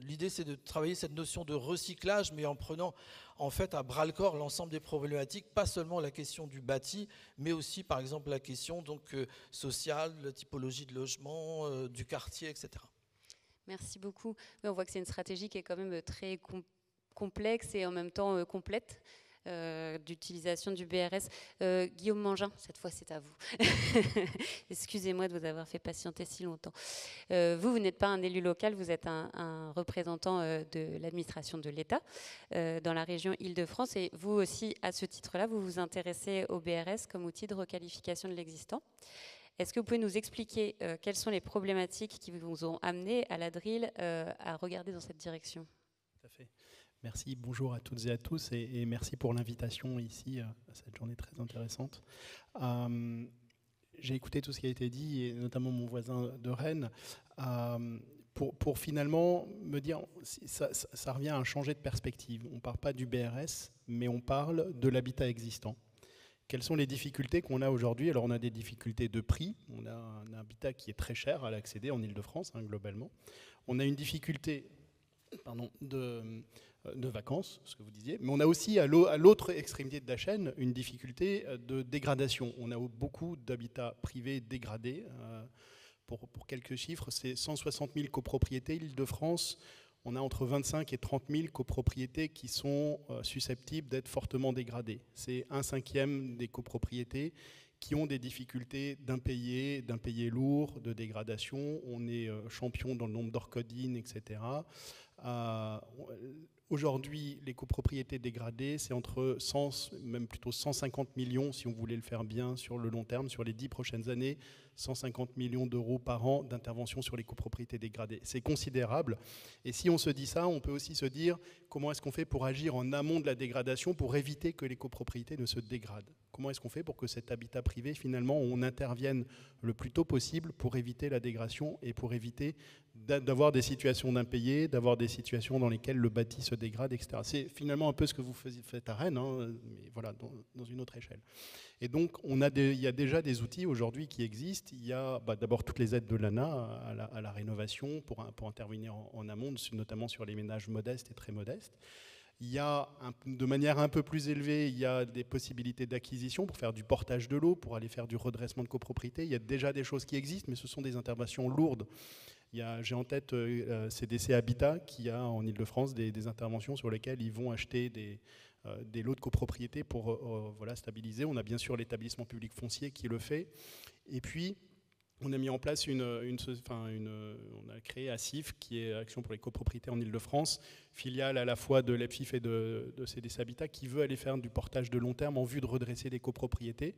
L'idée, c'est de travailler cette notion de recyclage, mais en prenant en fait à bras-le-corps l'ensemble des problématiques, pas seulement la question du bâti, mais aussi, par exemple, la question donc, sociale, la typologie de logement, du quartier, etc. Merci beaucoup. Oui, on voit que c'est une stratégie qui est quand même très complexe et en même temps complète d'utilisation du BRS. Guillaume Mangin, cette fois c'est à vous. Excusez-moi de vous avoir fait patienter si longtemps. Vous n'êtes pas un élu local, vous êtes un représentant de l'administration de l'État dans la région Île-de-France et vous aussi, à ce titre-là, vous vous intéressez au BRS comme outil de requalification de l'existant. Est-ce que vous pouvez nous expliquer quelles sont les problématiques qui vous ont amené à l'ADRIL à regarder dans cette direction ? Tout à fait. Merci, bonjour à toutes et à tous et merci pour l'invitation ici à cette journée très intéressante. J'ai écouté tout ce qui a été dit et notamment mon voisin de Rennes pour finalement me dire, ça revient à changer de perspective. On ne parle pas du BRS, mais on parle de l'habitat existant. Quelles sont les difficultés qu'on a aujourd'hui? Alors on a des difficultés de prix, on a un habitat qui est très cher à l'accéder en Île-de-France globalement. On a une difficulté de vacances, ce que vous disiez, mais on a aussi à l'autre extrémité de la chaîne une difficulté de dégradation. On a beaucoup d'habitats privés dégradés. Pour quelques chiffres, c'est 160 000 copropriétés Île-de-France. On a entre 25 et 30 000 copropriétés qui sont susceptibles d'être fortement dégradées. C'est 1/5 des copropriétés qui ont des difficultés d'impayés lourds, de dégradation. On est champion dans le nombre d'orcodines, etc. Aujourd'hui, les copropriétés dégradées, c'est entre 100, même plutôt 150 millions, si on voulait le faire bien sur le long terme, sur les 10 prochaines années, 150 millions d'euros par an d'intervention sur les copropriétés dégradées. C'est considérable. Et si on se dit ça, on peut aussi se dire comment est-ce qu'on fait pour agir en amont de la dégradation pour éviter que les copropriétés ne se dégradent. Comment est-ce qu'on fait pour que cet habitat privé, finalement, on intervienne le plus tôt possible pour éviter la dégradation et pour éviter d'avoir des situations d'impayés, d'avoir des situations dans lesquelles le bâti se dégrade, etc. C'est finalement un peu ce que vous faites à Rennes, hein, mais voilà, dans une autre échelle. Et donc, il y a déjà des outils aujourd'hui qui existent. Il y a d'abord toutes les aides de l'ANA à la rénovation pour intervenir en amont, notamment sur les ménages modestes et très modestes. Il y a, de manière un peu plus élevée, il y a des possibilités d'acquisition pour faire du portage de l'eau, pour aller faire du redressement de copropriété. Il y a déjà des choses qui existent, mais ce sont des interventions lourdes. J'ai en tête CDC Habitat qui a en Ile-de-France des interventions sur lesquelles ils vont acheter des lots de copropriété pour stabiliser. On a bien sûr l'établissement public foncier qui le fait. Et puis, on a mis en place on a créé ACIF, qui est Action pour les copropriétés en Ile-de-France, filiale à la fois de l'EPFIF et de CDC Habitat, qui veut aller faire du portage de long terme en vue de redresser des copropriétés.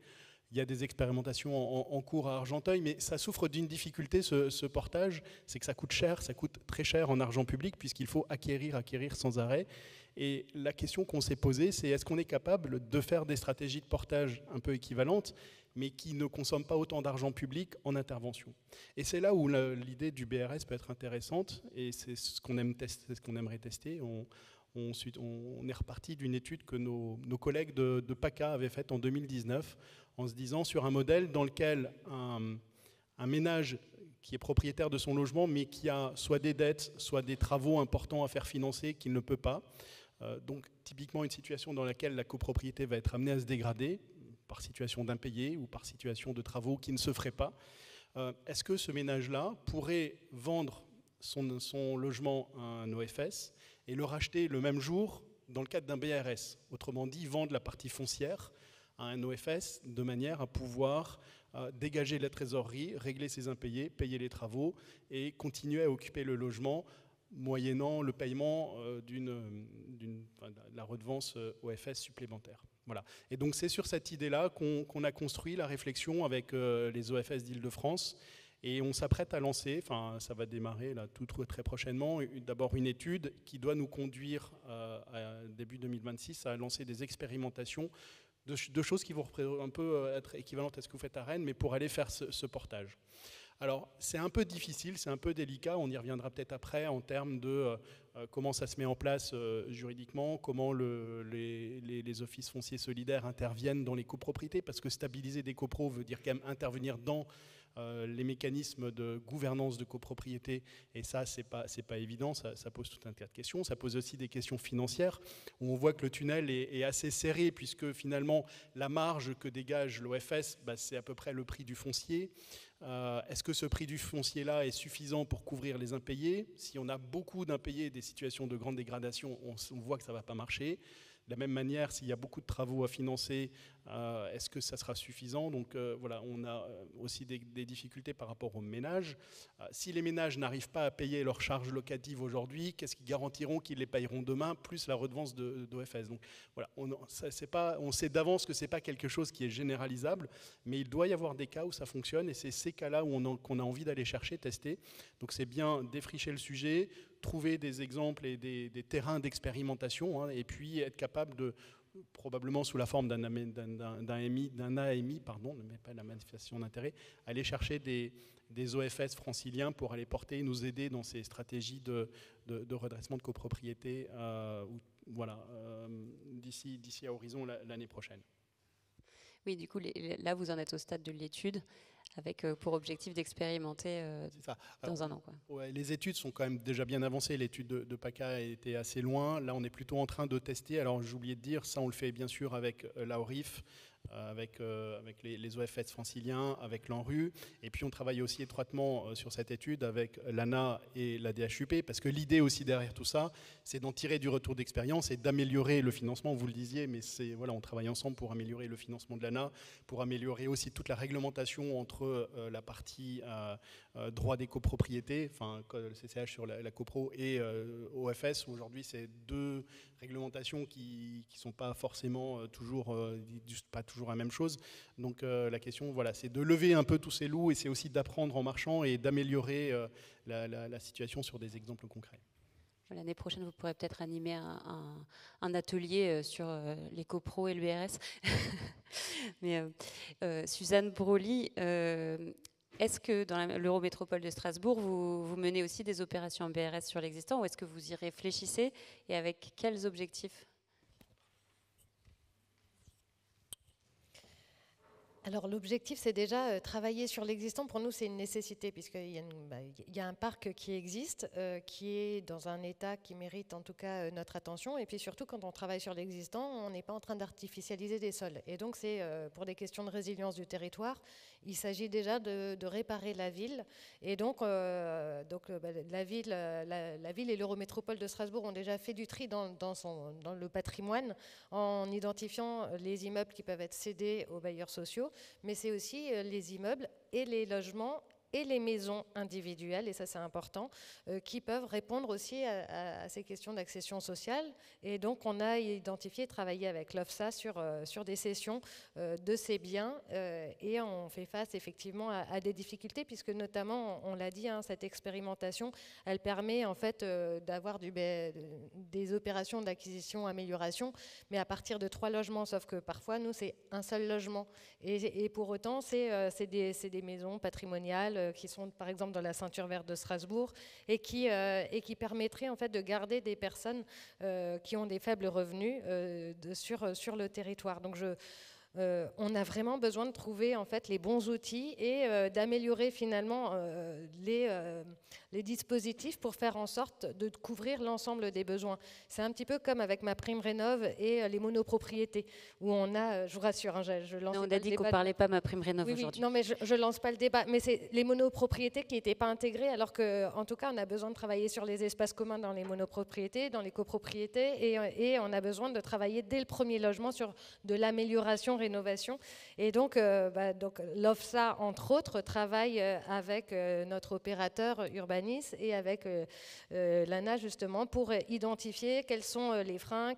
Il y a des expérimentations en cours à Argenteuil, mais ça souffre d'une difficulté, ce portage, c'est que ça coûte cher, ça coûte très cher en argent public, puisqu'il faut acquérir sans arrêt. Et la question qu'on s'est posée, c'est est-ce qu'on est capable de faire des stratégies de portage un peu équivalentes, mais qui ne consomment pas autant d'argent public en intervention. Et c'est là où l'idée du BRS peut être intéressante, et c'est ce qu'on aimerait tester. On est reparti d'une étude que nos collègues de PACA avaient faite en 2019, en se disant sur un modèle dans lequel un ménage qui est propriétaire de son logement, mais qui a soit des dettes, soit des travaux importants à faire financer qu'il ne peut pas. Donc typiquement une situation dans laquelle la copropriété va être amenée à se dégrader, par situation d'impayé ou par situation de travaux qui ne se feraient pas. Est-ce que ce ménage-là pourrait vendre son logement à un OFS et le racheter le même jour dans le cadre d'un BRS? Autrement dit, vendre la partie foncière à un OFS de manière à pouvoir dégager la trésorerie, régler ses impayés, payer les travaux et continuer à occuper le logement moyennant le paiement de la redevance OFS supplémentaire. Voilà. Et donc c'est sur cette idée-là qu'on a construit la réflexion avec les OFS d'Île-de-France. Et on s'apprête à lancer, ça va démarrer là, très prochainement, d'abord une étude qui doit nous conduire à début 2026 à lancer des expérimentations de choses qui vont un peu être équivalentes à ce que vous faites à Rennes, mais pour aller faire ce portage. Alors, c'est un peu difficile, c'est un peu délicat, on y reviendra peut-être après en termes de comment ça se met en place juridiquement, comment les offices fonciers solidaires interviennent dans les copropriétés, parce que stabiliser des copros veut dire quand même intervenir dans les mécanismes de gouvernance de copropriété, et ça, c'est pas évident, ça pose tout un tas de questions. Ça pose aussi des questions financières, où on voit que le tunnel est assez serré, puisque finalement, la marge que dégage l'OFS, c'est à peu près le prix du foncier. Est-ce que ce prix du foncier-là est suffisant pour couvrir les impayés? Si on a beaucoup d'impayés et des situations de grande dégradation, on voit que ça ne va pas marcher. De la même manière, s'il y a beaucoup de travaux à financer, est-ce que ça sera suffisant? Donc voilà, on a aussi des difficultés par rapport aux ménages. Si les ménages n'arrivent pas à payer leurs charges locatives aujourd'hui, qu'est-ce qui garantiront qu'ils les payeront demain, plus la redevance d'OFS? Donc voilà, on sait d'avance que ce n'est pas quelque chose qui est généralisable, mais il doit y avoir des cas où ça fonctionne, et c'est ces cas-là qu'on a envie d'aller chercher, tester. Donc c'est bien défricher le sujet, trouver des exemples et des terrains d'expérimentation, hein, et puis être capable de, probablement sous la forme d'un AMI, mais pas la manifestation d'intérêt, aller chercher des OFS franciliens pour aller porter et nous aider dans ces stratégies de redressement de copropriété d'ici à horizon l'année prochaine. Oui, du coup, là, vous en êtes au stade de l'étude. avec pour objectif d'expérimenter dans un an, quoi. Ouais, les études sont quand même déjà bien avancées. L'étude de PACA était assez loin. Là, on est plutôt en train de tester. Alors, j'ai oublié de dire, ça, on le fait bien sûr avec l'AORIF, avec les OFS franciliens, avec l'ANRU. Et puis, on travaille aussi étroitement sur cette étude avec l'ANA et la DHUP, parce que l'idée aussi derrière tout ça, c'est d'en tirer du retour d'expérience et d'améliorer le financement. Vous le disiez, mais voilà, on travaille ensemble pour améliorer le financement de l'ANA, pour améliorer aussi toute la réglementation entre la partie droit des copropriétés, enfin le CCH sur la copro, et OFS. Aujourd'hui, c'est deux réglementations qui ne sont pas forcément toujours la même chose. Donc la question, voilà, c'est de lever un peu tous ces loups, et c'est aussi d'apprendre en marchant et d'améliorer la situation sur des exemples concrets. L'année prochaine, vous pourrez peut-être animer un atelier sur les copros et le BRS. Mais Suzanne Broly, est-ce que dans l'Eurométropole de Strasbourg, vous menez aussi des opérations en BRS sur l'existant, ou est-ce que vous y réfléchissez, et avec quels objectifs ? Alors l'objectif, c'est déjà travailler sur l'existant. Pour nous, c'est une nécessité, puisqu'il y a un parc qui existe, qui est dans un état qui mérite en tout cas notre attention. Et puis surtout, quand on travaille sur l'existant, on n'est pas en train d'artificialiser des sols. Et donc c'est pour des questions de résilience du territoire, il s'agit déjà de réparer la ville. Et donc, la ville et l'Eurométropole de Strasbourg ont déjà fait du tri dans le patrimoine, en identifiant les immeubles qui peuvent être cédés aux bailleurs sociaux, mais c'est aussi les immeubles et les logements et les maisons individuelles, et ça c'est important, qui peuvent répondre aussi à ces questions d'accession sociale. Et donc on a identifié et travaillé avec l'OFSA sur des cessions de ces biens, et on fait face effectivement à des difficultés, puisque notamment, on l'a dit, cette expérimentation, elle permet en fait d'avoir des opérations d'acquisition-amélioration, mais à partir de 3 logements, sauf que parfois, nous, c'est un seul logement. Et pour autant, c'est des maisons patrimoniales qui sont par exemple dans la ceinture verte de Strasbourg, et qui permettraient en fait de garder des personnes qui ont des faibles revenus sur le territoire. Donc on a vraiment besoin de trouver en fait les bons outils et d'améliorer finalement les dispositifs pour faire en sorte de couvrir l'ensemble des besoins. C'est un petit peu comme avec MaPrimeRénov' et les monopropriétés, où on a, je vous rassure, je lance. Non, on a dit qu'on ne parlait pas MaPrimeRénov' aujourd'hui. Non, mais je ne lance pas le débat, mais c'est les monopropriétés qui n'étaient pas intégrées, alors qu'en tout cas, on a besoin de travailler sur les espaces communs dans les monopropriétés, dans les copropriétés, et on a besoin de travailler dès le premier logement sur de l'amélioration, rénovation. Et donc l'OFSA, entre autres, travaille avec notre opérateur Urbanis et avec l'ANA, justement, pour identifier quels sont les freins,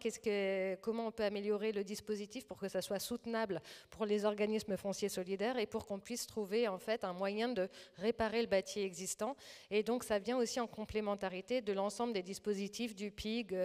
comment on peut améliorer le dispositif pour que ça soit soutenable pour les organismes fonciers solidaires, et pour qu'on puisse trouver en fait un moyen de réparer le bâti existant. Et donc ça vient aussi en complémentarité de l'ensemble des dispositifs du PIG,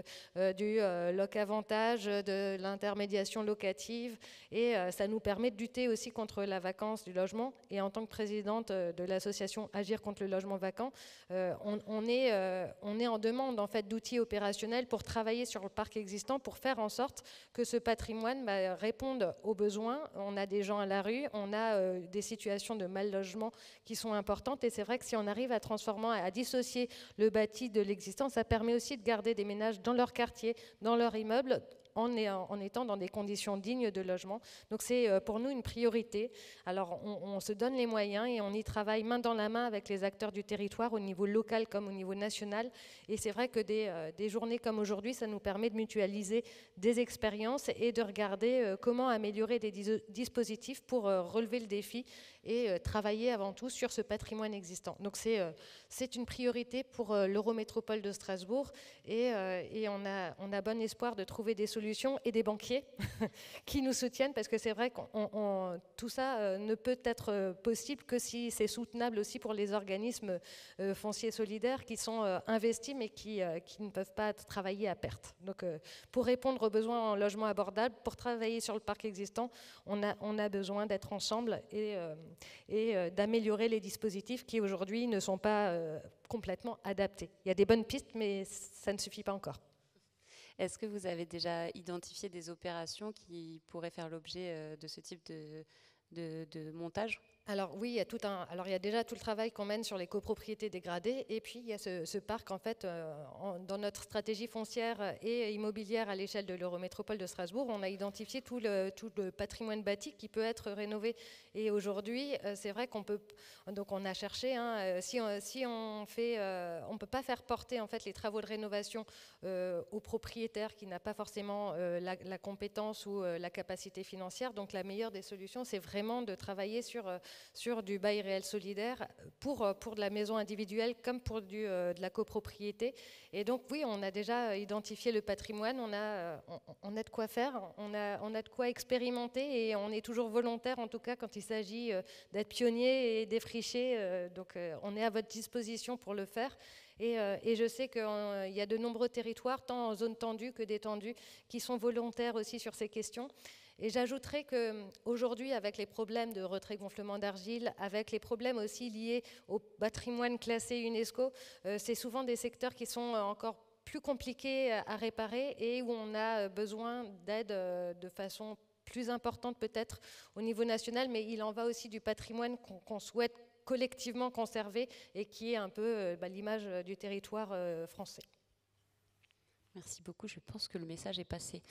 du loc-avantage, de l'intermédiation locative, et ça nous permet de lutter aussi contre la vacance du logement. Et en tant que présidente de l'association Agir contre le logement vacant, on est en demande en fait d'outils opérationnels pour travailler sur le parc existant, pour faire en sorte que ce patrimoine réponde aux besoins. On a des gens à la rue, on a des situations de mal logement qui sont importantes, et c'est vrai que si on arrive à transformer, à dissocier le bâti de l'existant, ça permet aussi de garder des ménages dans leur quartier, dans leur immeuble, en étant dans des conditions dignes de logement. Donc c'est pour nous une priorité. Alors on se donne les moyens et on y travaille main dans la main avec les acteurs du territoire, au niveau local comme au niveau national. Et c'est vrai que des journées comme aujourd'hui, ça nous permet de mutualiser des expériences et de regarder comment améliorer des dispositifs pour relever le défi et travailler avant tout sur ce patrimoine existant. Donc c'est une priorité pour l'Eurométropole de Strasbourg, et on a bon espoir de trouver des solutions et des banquiers qui nous soutiennent, parce que c'est vrai que tout ça ne peut être possible que si c'est soutenable aussi pour les organismes fonciers solidaires qui sont investis, mais qui ne peuvent pas travailler à perte. Donc pour répondre aux besoins en logement abordable, pour travailler sur le parc existant, on a besoin d'être ensemble et d'améliorer les dispositifs qui aujourd'hui ne sont pas complètement adaptés. Il y a des bonnes pistes, mais ça ne suffit pas encore. Est-ce que vous avez déjà identifié des opérations qui pourraient faire l'objet de ce type de montage? Alors oui, il y a il y a déjà tout le travail qu'on mène sur les copropriétés dégradées, et puis il y a ce parc en fait dans notre stratégie foncière et immobilière à l'échelle de l'Eurométropole de Strasbourg, on a identifié tout le patrimoine bâti qui peut être rénové. Et aujourd'hui, c'est vrai qu'on peut, donc on a cherché, si on fait, on peut pas faire porter en fait les travaux de rénovation au propriétaire qui n'a pas forcément la compétence ou la capacité financière. Donc la meilleure des solutions, c'est vraiment de travailler sur du bail réel solidaire pour de la maison individuelle comme pour de la copropriété. Et donc oui, on a déjà identifié le patrimoine, on a de quoi faire, on a de quoi expérimenter, et on est toujours volontaire, en tout cas quand il s'agit d'être pionnier et défricher. Donc on est à votre disposition pour le faire. Et je sais qu'il y a de nombreux territoires, tant en zone tendue que détendue, qui sont volontaires aussi sur ces questions. Et j'ajouterais qu'aujourd'hui, avec les problèmes de retrait-gonflement d'argile, avec les problèmes aussi liés au patrimoine classé UNESCO, c'est souvent des secteurs qui sont encore plus compliqués à réparer et où on a besoin d'aide de façon plus importante peut-être au niveau national, mais il en va aussi du patrimoine qu'on souhaite collectivement conserver et qui est un peu l'image du territoire français. Merci beaucoup, je pense que le message est passé.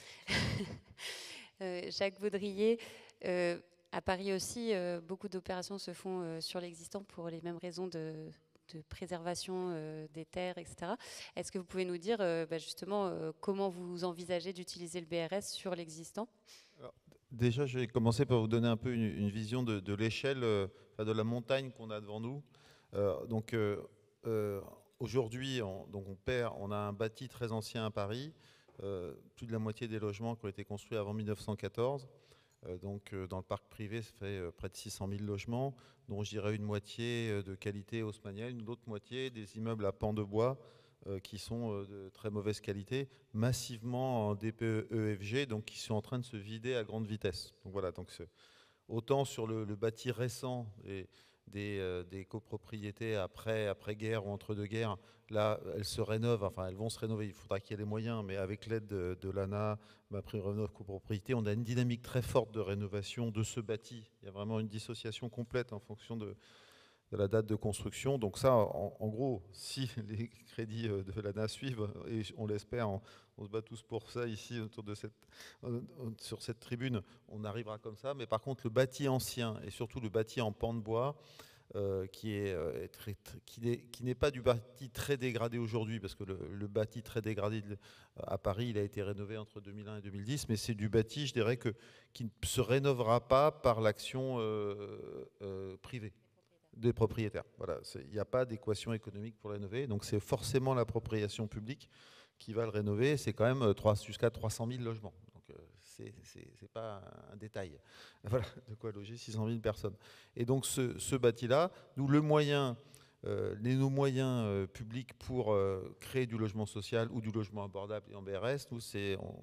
Jacques Baudrier, à Paris aussi, beaucoup d'opérations se font sur l'existant pour les mêmes raisons de préservation des terres, etc. Est-ce que vous pouvez nous dire justement comment vous envisagez d'utiliser le BRS sur l'existant? Déjà, je vais commencer par vous donner un peu une vision de l'échelle, de la montagne qu'on a devant nous. Aujourd'hui, on a un bâti très ancien à Paris, plus de la moitié des logements qui ont été construits avant 1914. Dans le parc privé, ça fait près de 600 000 logements, dont je dirais une moitié de qualité haussmannienne, l'autre moitié des immeubles à pans de bois qui sont de très mauvaise qualité, massivement en DPE-EFG, donc qui sont en train de se vider à grande vitesse. Donc voilà, autant sur le bâti récent des copropriétés après-guerre ou entre-deux-guerres, là, elles se rénovent, enfin elles vont se rénover, il faudra qu'il y ait les moyens, mais avec l'aide de l'ANA, MaPrimeRénov' copropriété, on a une dynamique très forte de rénovation de ce bâti. Il y a vraiment une dissociation complète en fonction de la date de construction. Donc ça, en gros, si les crédits de l'ANA suivent, et on l'espère, on se bat tous pour ça ici autour de sur cette tribune, on arrivera comme ça. Mais par contre, le bâti ancien et surtout le bâti en pan de bois, qui n'est pas du bâti très dégradé aujourd'hui, parce que le bâti très dégradé à Paris, il a été rénové entre 2001 et 2010, mais c'est du bâti, je dirais, qui ne se rénovera pas par l'action privée des propriétaires. Voilà, il n'y a pas d'équation économique pour le rénover, donc c'est forcément l'appropriation publique qui va le rénover. C'est quand même jusqu'à 300 000 logements, donc c'est pas un détail. Voilà, de quoi loger 600 000 personnes. Et donc ce bâti-là, nous nos moyens publics pour créer du logement social ou du logement abordable et en BRS,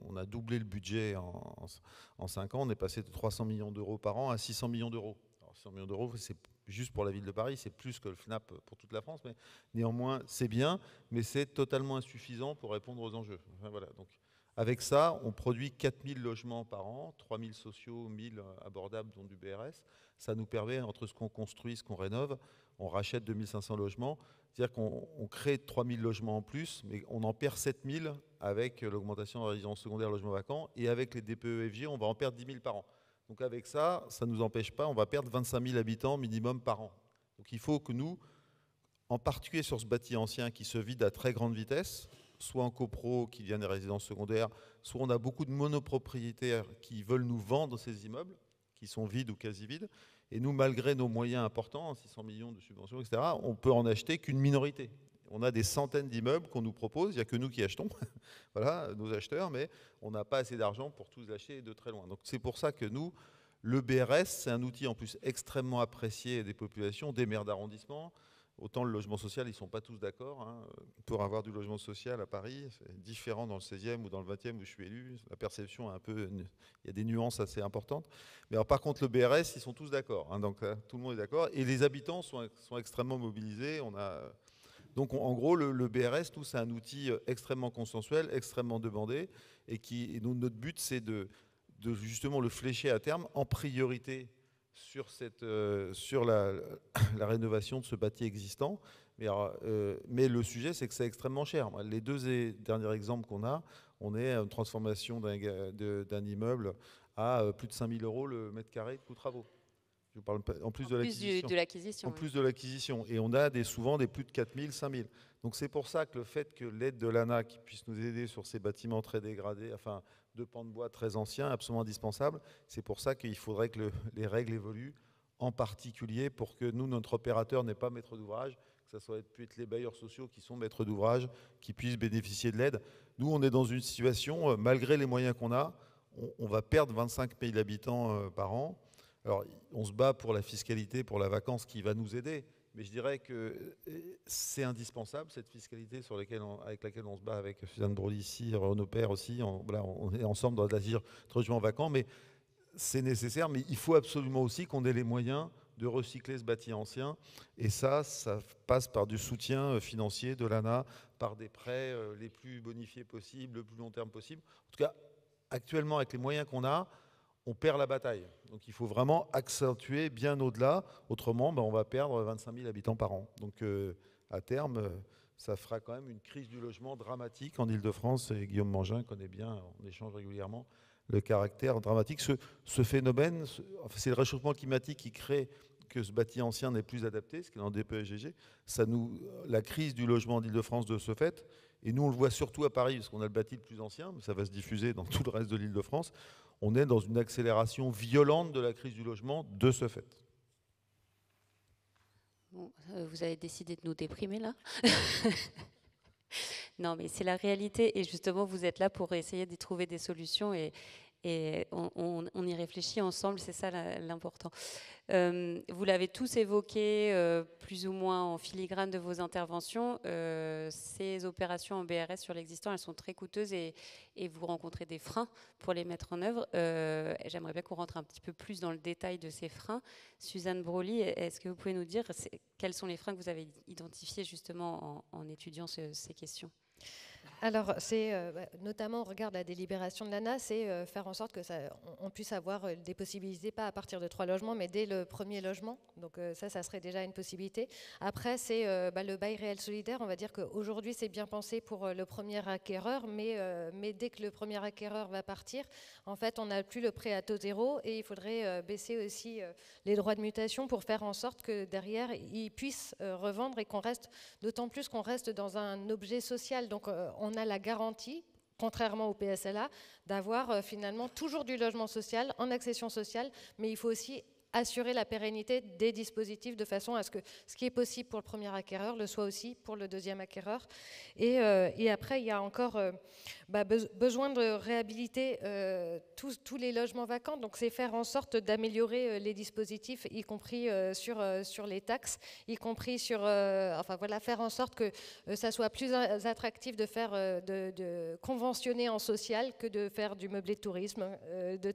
on a doublé le budget en 5 ans. On est passé de 300 millions d'euros par an à 600 millions d'euros. 600 millions d'euros, c'est juste pour la ville de Paris, c'est plus que le FNAP pour toute la France, mais néanmoins, c'est bien, mais c'est totalement insuffisant pour répondre aux enjeux. Enfin, voilà, donc, avec ça, on produit 4000 logements par an, 3000 sociaux, 1000 abordables, dont du BRS. Ça nous permet, entre ce qu'on construit, ce qu'on rénove, on rachète 2500 logements, c'est-à-dire qu'on crée 3000 logements en plus, mais on en perd 7000 avec l'augmentation de la résidence secondaire, logements vacants, et avec les DPE-FG, on va en perdre 10 000 par an. Donc avec ça, ça ne nous empêche pas, on va perdre 25 000 habitants minimum par an. Donc il faut que nous, en particulier sur ce bâti ancien qui se vide à très grande vitesse, soit en copro qui viennent des résidences secondaires, soit on a beaucoup de monopropriétaires qui veulent nous vendre ces immeubles, qui sont vides ou quasi vides, et nous, malgré nos moyens importants, 600 millions de subventions, etc., on peut en acheter qu'une minorité. On a des centaines d'immeubles qu'on nous propose, il n'y a que nous qui achetons, voilà, nos acheteurs, mais on n'a pas assez d'argent pour tous acheter de très loin. Donc c'est pour ça que nous, le BRS, c'est un outil en plus extrêmement apprécié des populations, des maires d'arrondissement. Autant le logement social, ils ne sont pas tous d'accord. Hein. Pour avoir du logement social à Paris, c'est différent dans le 16e ou dans le 20e où je suis élu. La perception est un peu... Il y a des nuances assez importantes. Mais alors, par contre, le BRS, ils sont tous d'accord. Hein. Donc tout le monde est d'accord. Et les habitants sont extrêmement mobilisés. Donc, en gros, le BRS, c'est un outil extrêmement consensuel, extrêmement demandé, et notre but, c'est de justement le flécher à terme en priorité sur la rénovation de ce bâti existant. Mais le sujet, c'est que c'est extrêmement cher. Les deux derniers exemples qu'on a, on est à une transformation d'un immeuble à plus de 5 000 € le mètre carré de coûts travaux. Je parle en plus de l'acquisition. En plus de l'acquisition. Et on a souvent des plus de 4 000, 5 000. Donc c'est pour ça que le fait que l'aide de l'ANA qui puisse nous aider sur ces bâtiments très dégradés, enfin de pans de bois très anciens, absolument indispensable, c'est pour ça qu'il faudrait que les règles évoluent, en particulier pour que nous, notre opérateur n'est pas maître d'ouvrage, que ce soit les bailleurs sociaux qui sont maîtres d'ouvrage, qui puissent bénéficier de l'aide. Nous, on est dans une situation, malgré les moyens qu'on a, on va perdre 25 000 habitants par an. Alors, on se bat pour la fiscalité, pour la vacance qui va nous aider, mais je dirais que c'est indispensable, cette fiscalité avec laquelle on se bat avec Suzanne Brolly ici, Renaud Père aussi. On est ensemble dans l'agir logement vacant, mais c'est nécessaire. Mais il faut absolument aussi qu'on ait les moyens de recycler ce bâti ancien. Et ça passe par du soutien financier de l'ANA, par des prêts les plus bonifiés possibles, le plus long terme possible. En tout cas, actuellement, avec les moyens qu'on a, on perd la bataille. Donc il faut vraiment accentuer bien au-delà. Autrement, on va perdre 25 000 habitants par an. Donc à terme, ça fera quand même une crise du logement dramatique en Ile-de-France. Et Guillaume Mangin connaît bien, on échange régulièrement, le caractère dramatique. Ce phénomène, c'est le réchauffement climatique qui crée que ce bâti ancien n'est plus adapté, ce qui est dans le DPEGG. La crise du logement d'Ile-de-France de ce fait, et nous on le voit surtout à Paris, parce qu'on a le bâti le plus ancien, mais ça va se diffuser dans tout le reste de l'Île-de-France. On est dans une accélération violente de la crise du logement de ce fait. Bon, vous avez décidé de nous déprimer là. Non, mais c'est la réalité et justement vous êtes là pour essayer d'y trouver des solutions et on y réfléchit ensemble, c'est ça l'important. Vous l'avez tous évoqué plus ou moins en filigrane de vos interventions. Ces opérations en BRS sur l'existant, elles sont très coûteuses et vous rencontrez des freins pour les mettre en œuvre. J'aimerais bien qu'on rentre un petit peu plus dans le détail de ces freins. Suzanne Brolly, est-ce que vous pouvez nous dire quels sont les freins que vous avez identifiés justement en étudiant ces questions ? Alors, notamment, on regarde la délibération de l'ANA, c'est faire en sorte que on puisse avoir des possibilités, pas à partir de 3 logements, mais dès le premier logement. Donc ça serait déjà une possibilité. Après, c'est le bail réel solidaire. On va dire qu'aujourd'hui, c'est bien pensé pour le premier acquéreur, mais dès que le premier acquéreur va partir, en fait, on n'a plus le prêt à taux zéro et il faudrait baisser aussi les droits de mutation pour faire en sorte que derrière, ils puissent revendre et qu'on reste, d'autant plus qu'on reste dans un objet social. Donc, on a la garantie, contrairement au PSLA, d'avoir finalement toujours du logement social en accession sociale, mais il faut aussi assurer la pérennité des dispositifs de façon à ce que ce qui est possible pour le premier acquéreur le soit aussi pour le deuxième acquéreur. Et après, il y a encore besoin de réhabiliter tous les logements vacants. Donc, c'est faire en sorte d'améliorer les dispositifs, y compris sur les taxes, y compris faire en sorte que ça soit plus attractif de faire de conventionner en social que de faire du meublé de tourisme, de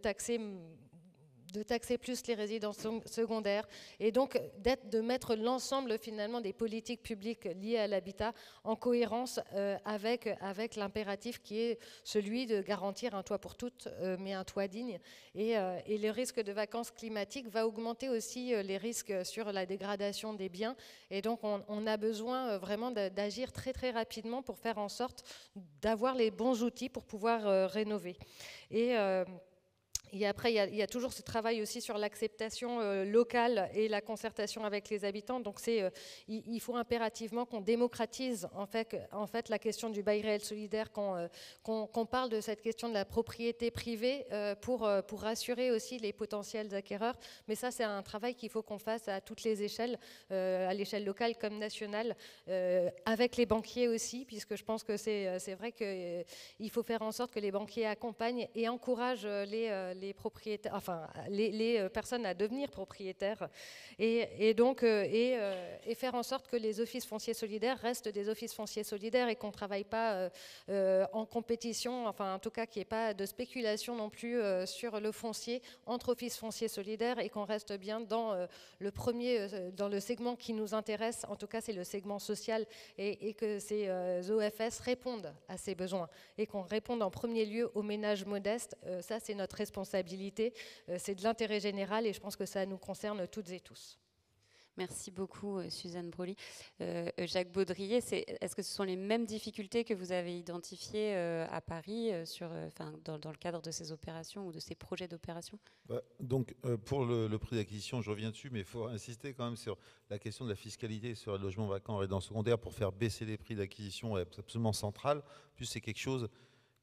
taxer plus les résidences secondaires et donc de mettre l'ensemble finalement des politiques publiques liées à l'habitat en cohérence avec l'impératif qui est celui de garantir un toit pour toutes, mais un toit digne. Et le risque de vacances climatiques va augmenter aussi les risques sur la dégradation des biens. Et donc on a besoin vraiment d'agir très très rapidement pour faire en sorte d'avoir les bons outils pour pouvoir rénover. Et après, il y a toujours ce travail aussi sur l'acceptation locale et la concertation avec les habitants. Donc, il faut impérativement qu'on démocratise en fait la question du bail réel solidaire, qu'on parle de cette question de la propriété privée pour rassurer aussi les potentiels acquéreurs. Mais ça, c'est un travail qu'il faut qu'on fasse à toutes les échelles, à l'échelle locale comme nationale, avec les banquiers aussi, puisque je pense que c'est vrai qu'il faut faire en sorte que les banquiers accompagnent et encouragent les propriétaires, les personnes à devenir propriétaires et faire en sorte que les offices fonciers solidaires restent des offices fonciers solidaires et qu'on ne travaille pas en compétition, en tout cas qu'il n'y ait pas de spéculation non plus sur le foncier entre offices fonciers solidaires et qu'on reste bien dans dans le segment qui nous intéresse, en tout cas c'est le segment social et que ces OFS répondent à ces besoins et qu'on réponde en premier lieu aux ménages modestes. Ça, c'est notre responsabilité responsabilité, c'est de l'intérêt général et je pense que ça nous concerne toutes et tous. Merci beaucoup, Suzanne Brolly. Jacques Baudrier, est-ce que ce sont les mêmes difficultés que vous avez identifiées à Paris dans le cadre de ces opérations ou de ces projets d'opération? Donc, pour le prix d'acquisition, je reviens dessus, mais il faut insister quand même sur la question de la fiscalité sur les logements vacants en résidence secondaire pour faire baisser les prix d'acquisition est absolument centrale. En plus, c'est quelque chose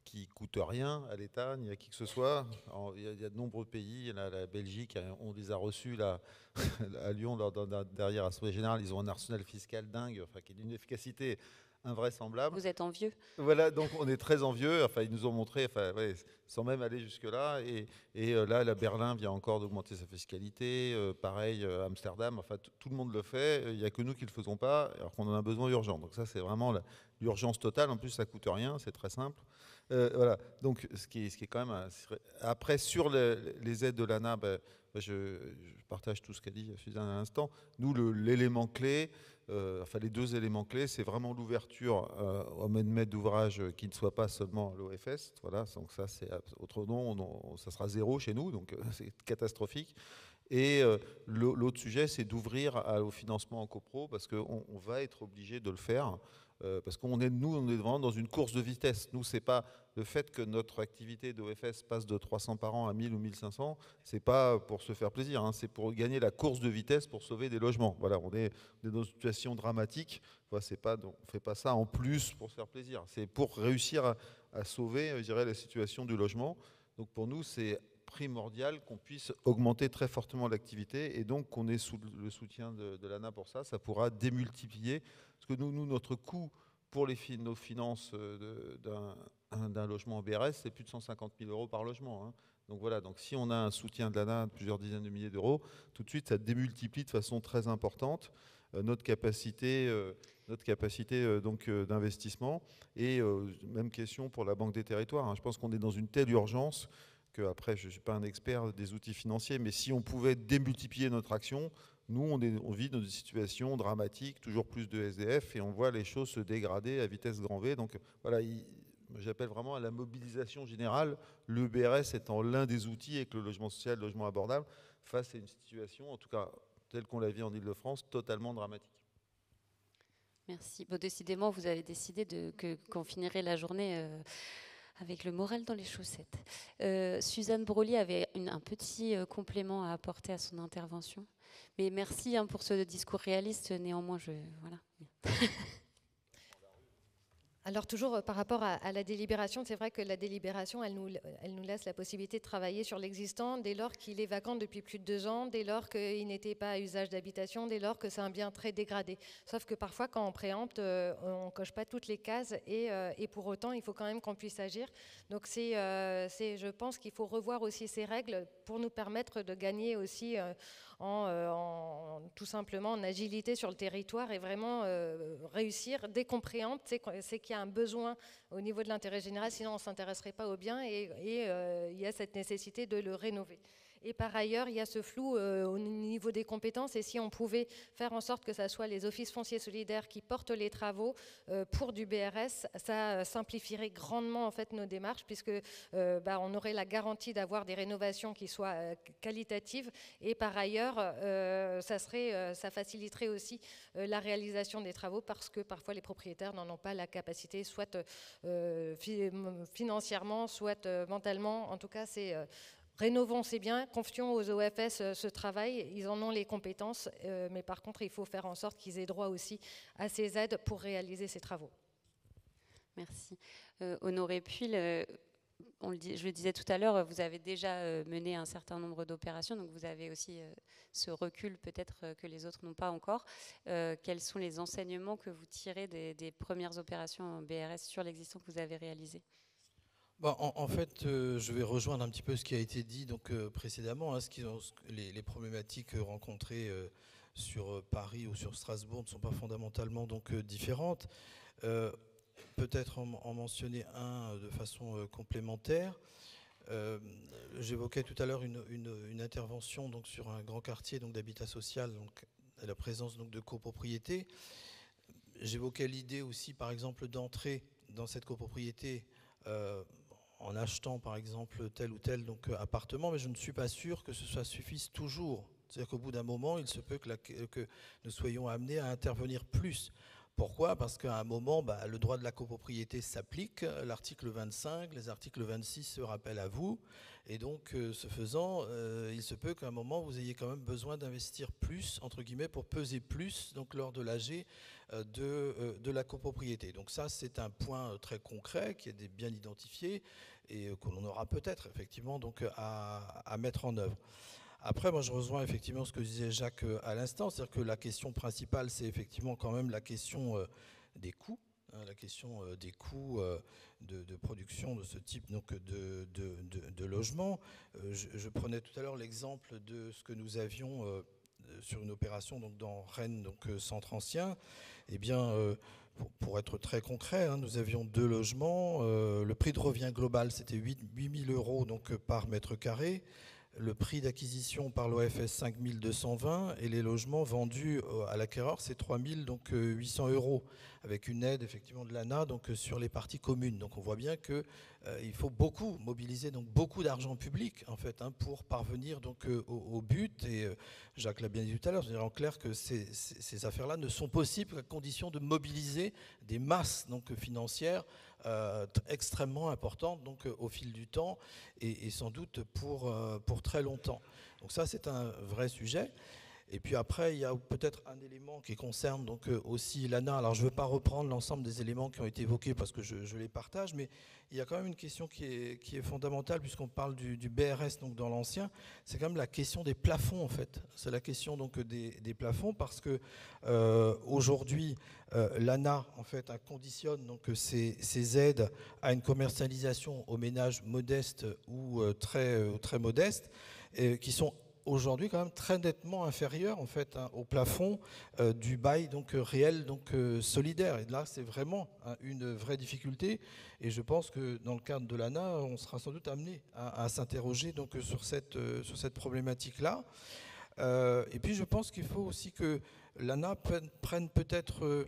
qui ne coûte rien à l'État, ni à qui que ce soit. Il y a de nombreux pays, la Belgique, on les a reçus là, à Lyon, derrière l'Assemblée Générale, ils ont un arsenal fiscal dingue, enfin, qui est d'une efficacité invraisemblable. Vous êtes envieux? Voilà, donc on est très envieux, enfin, ils nous ont montré, enfin, ouais, sans même aller jusque-là, et là, la Berlin vient encore d'augmenter sa fiscalité, pareil, Amsterdam, enfin, tout le monde le fait, il n'y a que nous qui ne le faisons pas, alors qu'on en a besoin urgent. Donc ça, c'est vraiment l'urgence totale, en plus, ça ne coûte rien, c'est très simple. Voilà, donc ce qui est quand même... Après, sur les aides de l'ANA, je partage tout ce qu'a dit Suzanne à l'instant. Nous, l'élément clé, enfin les deux éléments clés, c'est vraiment l'ouverture au maître d'ouvrage qui ne soit pas seulement l'OFS. Voilà, donc ça, c'est autrement, ça sera zéro chez nous, donc c'est catastrophique. Et l'autre sujet, c'est d'ouvrir au financement en copro, parce qu'on va être obligé de le faire. Parce qu'on est vraiment dans une course de vitesse. Nous, c'est pas le fait que notre activité d'OFS passe de 300 par an à 1000 ou 1500, c'est pas pour se faire plaisir, hein, c'est pour gagner la course de vitesse pour sauver des logements. Voilà, on est dans une situation dramatique. Voilà, on ne fait pas ça en plus pour se faire plaisir. C'est pour réussir à sauver, je dirais, la situation du logement. Donc pour nous, c'est primordial qu'on puisse augmenter très fortement l'activité et donc qu'on ait le soutien de l'ANA pour ça. Ça pourra démultiplier. Parce que nous, notre coût pour nos finances d'un logement en BRS, c'est plus de 150 000 € par logement. Hein. Donc voilà, donc si on a un soutien de l'ANA de plusieurs dizaines de milliers d'euros, tout de suite, ça démultiplie de façon très importante notre capacité d'investissement. Et même question pour la Banque des Territoires. Hein. Je pense qu'on est dans une telle urgence que, après, je ne suis pas un expert des outils financiers, mais si on pouvait démultiplier notre action, nous, on vit dans une situation dramatique, toujours plus de SDF, et on voit les choses se dégrader à vitesse grand V. Donc voilà, j'appelle vraiment à la mobilisation générale, le BRS étant l'un des outils avec le logement social, le logement abordable, face à une situation, en tout cas telle qu'on la vit en Ile-de-France, totalement dramatique. Merci. Bon, décidément, vous avez décidé qu'on finirait la journée avec le moral dans les chaussettes. Suzanne Brolly avait un petit complément à apporter à son intervention. Mais merci pour ce discours réaliste. Néanmoins, voilà. Alors toujours par rapport à la délibération, c'est vrai que la délibération, elle nous laisse la possibilité de travailler sur l'existant dès lors qu'il est vacant depuis plus de 2 ans, dès lors qu'il n'était pas à usage d'habitation, dès lors que c'est un bien très dégradé. Sauf que parfois, quand on préempte, on ne coche pas toutes les cases et pour autant, il faut quand même qu'on puisse agir. Donc je pense qu'il faut revoir aussi ces règles pour nous permettre de gagner aussi tout simplement en agilité sur le territoire et vraiment réussir. Dès qu'on préempte, c'est qu'il y a un besoin au niveau de l'intérêt général, sinon on ne s'intéresserait pas au bien et il y a cette nécessité de le rénover. Et par ailleurs, il y a ce flou au niveau des compétences. Et si on pouvait faire en sorte que ce soit les offices fonciers solidaires qui portent les travaux pour du BRS, ça simplifierait grandement en fait nos démarches, puisque on aurait la garantie d'avoir des rénovations qui soient qualitatives. Et par ailleurs, ça faciliterait aussi la réalisation des travaux, parce que parfois les propriétaires n'en ont pas la capacité, soit financièrement, soit mentalement. En tout cas, c'est rénovons, c'est bien, confions aux OFS ce travail, ils en ont les compétences, mais par contre, il faut faire en sorte qu'ils aient droit aussi à ces aides pour réaliser ces travaux. Merci. Honoré Puil, je le disais tout à l'heure, vous avez déjà mené un certain nombre d'opérations, donc vous avez aussi ce recul peut-être que les autres n'ont pas encore. Quels sont les enseignements que vous tirez des premières opérations en BRS sur l'existant que vous avez réalisé ? En fait, je vais rejoindre un petit peu ce qui a été dit précédemment. Hein, les problématiques rencontrées sur Paris ou sur Strasbourg ne sont pas fondamentalement différentes. Peut-être en mentionner un de façon complémentaire. J'évoquais tout à l'heure une intervention sur un grand quartier d'habitat social, à la présence de copropriété. J'évoquais l'idée aussi, par exemple, d'entrer dans cette copropriété en achetant par exemple tel ou tel appartement, mais je ne suis pas sûr que ce suffise toujours. C'est-à-dire qu'au bout d'un moment, il se peut que nous soyons amenés à intervenir plus. Pourquoi ? Parce qu'à un moment, le droit de la copropriété s'applique, l'article 25, les articles 26 se rappellent à vous, et donc ce faisant, il se peut qu'à un moment, vous ayez quand même besoin d'investir plus, entre guillemets, pour peser plus donc, lors de l'AG de la copropriété. Donc ça, c'est un point très concret qui est bien identifié et que l'on aura peut-être effectivement donc, à mettre en œuvre. Après, moi, je rejoins effectivement ce que disait Jacques à l'instant, c'est-à-dire que la question principale, c'est effectivement quand même la question des coûts, la question des coûts de production de ce type donc, de logement. Je prenais tout à l'heure l'exemple de ce que nous avions sur une opération donc, dans Rennes, donc centre ancien. Eh bien, pour être très concret, nous avions 2 logements. Le prix de revient global, c'était 8 000 € donc, par mètre carré. Le prix d'acquisition par l'OFS 5 220 et les logements vendus à l'acquéreur c'est 3 800 €, avec une aide effectivement de l'ANA donc sur les parties communes. Donc on voit bien que il faut beaucoup mobiliser donc beaucoup d'argent public en fait pour parvenir donc au but. Et Jacques l'a bien dit tout à l'heure, je dirais en clair que ces affaires-là ne sont possibles qu'à condition de mobiliser des masses donc financières extrêmement importantes donc au fil du temps et sans doute pour très longtemps. Donc ça c'est un vrai sujet. Et puis après, il y a peut-être un élément qui concerne donc aussi l'ANA. Alors je ne veux pas reprendre l'ensemble des éléments qui ont été évoqués parce que je les partage, mais il y a quand même une question qui est fondamentale puisqu'on parle du BRS donc dans l'ancien. C'est quand même la question des plafonds en fait. C'est la question donc des plafonds parce que aujourd'hui l'ANA en fait conditionne donc ces aides à une commercialisation aux ménages modestes ou très modestes qui sont aujourd'hui quand même très nettement inférieur en fait au plafond du bail donc réel donc solidaire. Et là c'est vraiment une vraie difficulté et je pense que dans le cadre de l'ANA on sera sans doute amené à s'interroger donc sur cette problématique là. Et puis je pense qu'il faut aussi que l'ANA prenne peut-être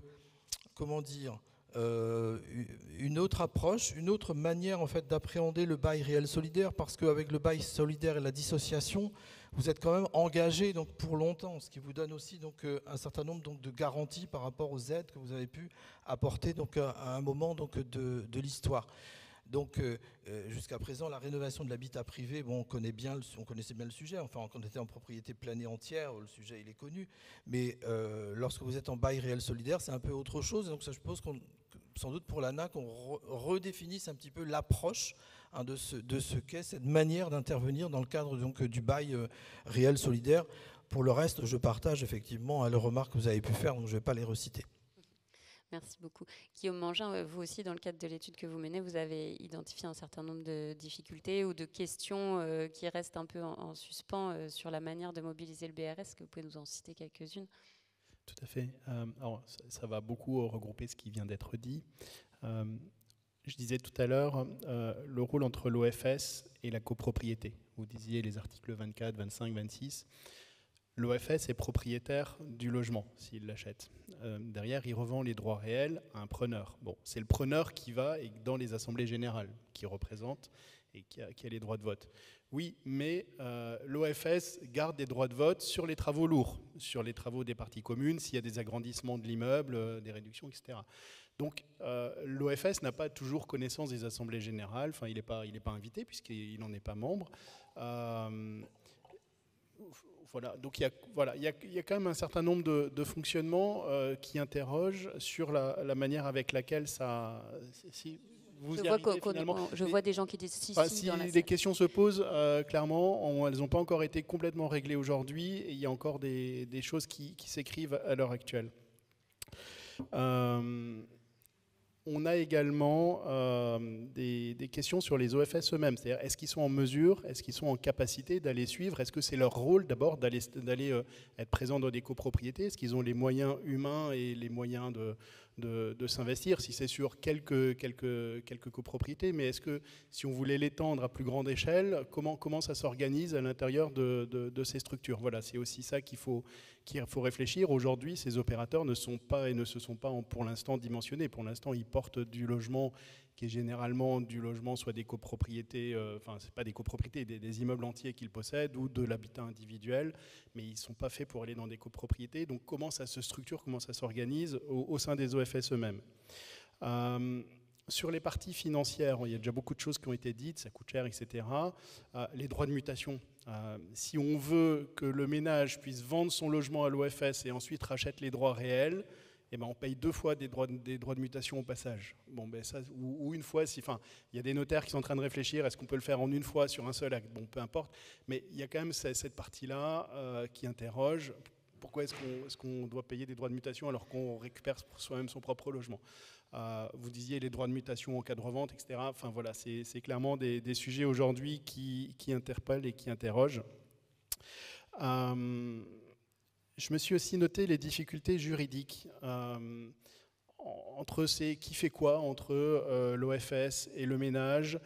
comment dire une autre approche, une autre manière en fait d'appréhender le bail réel solidaire, parce qu'avec le bail solidaire et la dissociation, vous êtes quand même engagé donc pour longtemps, ce qui vous donne aussi donc un certain nombre donc de garanties par rapport aux aides que vous avez pu apporter donc à un moment donc de l'histoire. Donc jusqu'à présent, la rénovation de l'habitat privé, bon, on connaissait bien le sujet. Enfin, quand on était en propriété planée entière, le sujet il est connu. Mais lorsque vous êtes en bail réel solidaire, c'est un peu autre chose. Donc ça, je suppose sans doute pour l'ANA qu'on redéfinisse un petit peu l'approche de ce qu'est cette manière d'intervenir dans le cadre donc du bail réel solidaire. Pour le reste, je partage effectivement les remarques que vous avez pu faire, donc je ne vais pas les reciter. Merci beaucoup. Guillaume Mangin, vous aussi, dans le cadre de l'étude que vous menez, vous avez identifié un certain nombre de difficultés ou de questions qui restent un peu en suspens sur la manière de mobiliser le BRS. Est-ce que vous pouvez nous en citer quelques-unes ? Tout à fait. Alors, ça va beaucoup regrouper ce qui vient d'être dit. Je disais tout à l'heure le rôle entre l'OFS et la copropriété. Vous disiez les articles 24, 25, 26. L'OFS est propriétaire du logement s'il l'achète. Derrière, il revend les droits réels à un preneur. Bon, c'est le preneur qui va dans les assemblées générales, qui représente et qui a les droits de vote. Oui, mais l'OFS garde des droits de vote sur les travaux lourds, sur les travaux des parties communes, s'il y a des agrandissements de l'immeuble, des réductions, etc. Donc l'OFS n'a pas toujours connaissance des assemblées générales, enfin il n'est pas invité puisqu'il n'en est pas membre. Voilà, donc il y a quand même un certain nombre de fonctionnements qui interrogent sur la manière avec laquelle ça... Je vois des gens qui disent si les questions se posent, clairement, elles n'ont pas encore été complètement réglées aujourd'hui et il y a encore des choses qui s'écrivent à l'heure actuelle. On a également des questions sur les OFS eux-mêmes, c'est-à-dire est-ce qu'ils sont en mesure, est-ce qu'ils sont en capacité d'aller suivre, est-ce que c'est leur rôle d'abord d'aller être présents dans des copropriétés, est-ce qu'ils ont les moyens humains et les moyens de s'investir, si c'est sur quelques copropriétés, mais est-ce que si on voulait l'étendre à plus grande échelle, comment ça s'organise à l'intérieur de ces structures? Voilà, c'est aussi ça qu'il faut réfléchir. Aujourd'hui, ces opérateurs ne sont pas et ne se sont pas pour l'instant dimensionnés. Pour l'instant, ils portent du logement qui est généralement du logement, soit des copropriétés, enfin c'est pas des copropriétés, des immeubles entiers qu'ils possèdent, ou de l'habitat individuel, mais ils ne sont pas faits pour aller dans des copropriétés. Donc comment ça se structure, comment ça s'organise au sein des OFS eux-mêmes. Sur les parties financières, il y a déjà beaucoup de choses qui ont été dites, ça coûte cher, etc. Les droits de mutation. Si on veut que le ménage puisse vendre son logement à l'OFS et ensuite rachète les droits réels, eh ben on paye 2 fois des droits de mutation au passage. Bon, ben ça, ou une fois, enfin, il y a des notaires qui sont en train de réfléchir, est-ce qu'on peut le faire en une fois sur un seul acte? Bon, peu importe, mais il y a quand même cette partie-là qui interroge. Pourquoi est-ce qu'on doit payer des droits de mutation alors qu'on récupère soi-même son propre logement? Vous disiez les droits de mutation en cas de revente, etc. Enfin voilà, c'est clairement des sujets aujourd'hui qui interpellent et qui interrogent. Je me suis aussi noté les difficultés juridiques entre qui fait quoi entre l'OFS et le ménage.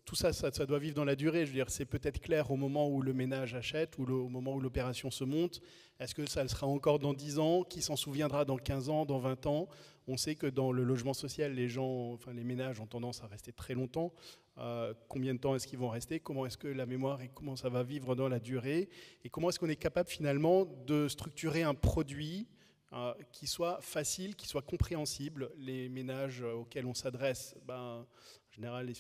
Tout ça doit vivre dans la durée. Je veux dire, c'est peut-être clair au moment où le ménage achète ou au moment où l'opération se monte. Est-ce que ça le sera encore dans 10 ans? Qui s'en souviendra dans 15 ans, dans 20 ans? On sait que dans le logement social, les ménages ont tendance à rester très longtemps. Combien de temps est-ce qu'ils vont rester? Comment est-ce que la mémoire et comment ça va vivre dans la durée? Et comment est-ce qu'on est capable finalement de structurer un produit qui soit facile, qui soit compréhensible? Les ménages auxquels on s'adresse, en général,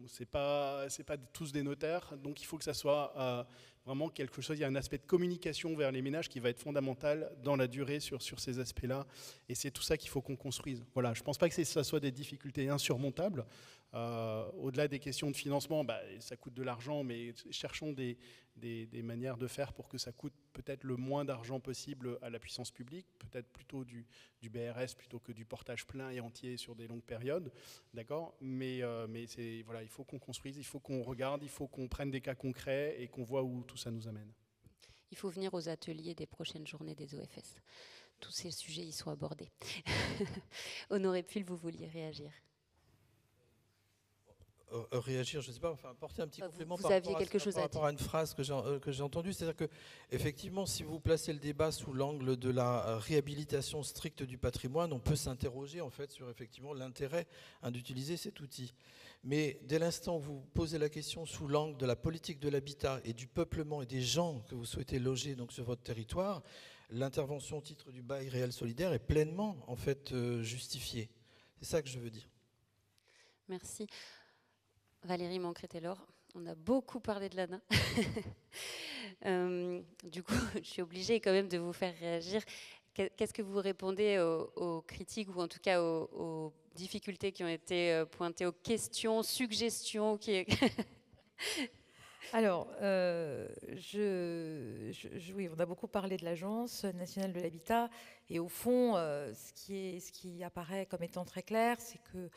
c'est pas tous des notaires, donc il faut que ça soit vraiment quelque chose. Il y a un aspect de communication vers les ménages qui va être fondamental dans la durée sur ces aspects-là, et c'est tout ça qu'il faut qu'on construise. Voilà, je ne pense pas que ça soit des difficultés insurmontables. Au-delà des questions de financement, ça coûte de l'argent, mais cherchons des manières de faire pour que ça coûte peut-être le moins d'argent possible à la puissance publique, peut-être plutôt du BRS plutôt que du portage plein et entier sur des longues périodes, d'accord. Mais voilà, il faut qu'on construise, il faut qu'on regarde, il faut qu'on prenne des cas concrets et qu'on voit où tout ça nous amène. Il faut venir aux ateliers des prochaines journées des OFS. Tous ces sujets y sont abordés. Honoré Pull, vous vouliez réagir? Réagir, je ne sais pas, enfin apporter un petit complément vous aviez quelque chose par rapport à une phrase que j'ai entendue, c'est-à-dire que effectivement, si vous placez le débat sous l'angle de la réhabilitation stricte du patrimoine, on peut s'interroger en fait sur effectivement l'intérêt d'utiliser cet outil. Mais dès l'instant où vous posez la question sous l'angle de la politique de l'habitat et du peuplement et des gens que vous souhaitez loger donc sur votre territoire, l'intervention au titre du bail réel solidaire est pleinement en fait justifiée. C'est ça que je veux dire. Merci. Valérie Mancret-Taylor, on a beaucoup parlé de l'ANA. Du coup, je suis obligée quand même de vous faire réagir. Qu'est-ce que vous répondez aux critiques ou en tout cas aux difficultés qui ont été pointées, aux questions, suggestions Alors, oui, on a beaucoup parlé de l'Agence nationale de l'habitat et au fond, ce qui apparaît comme étant très clair, c'est que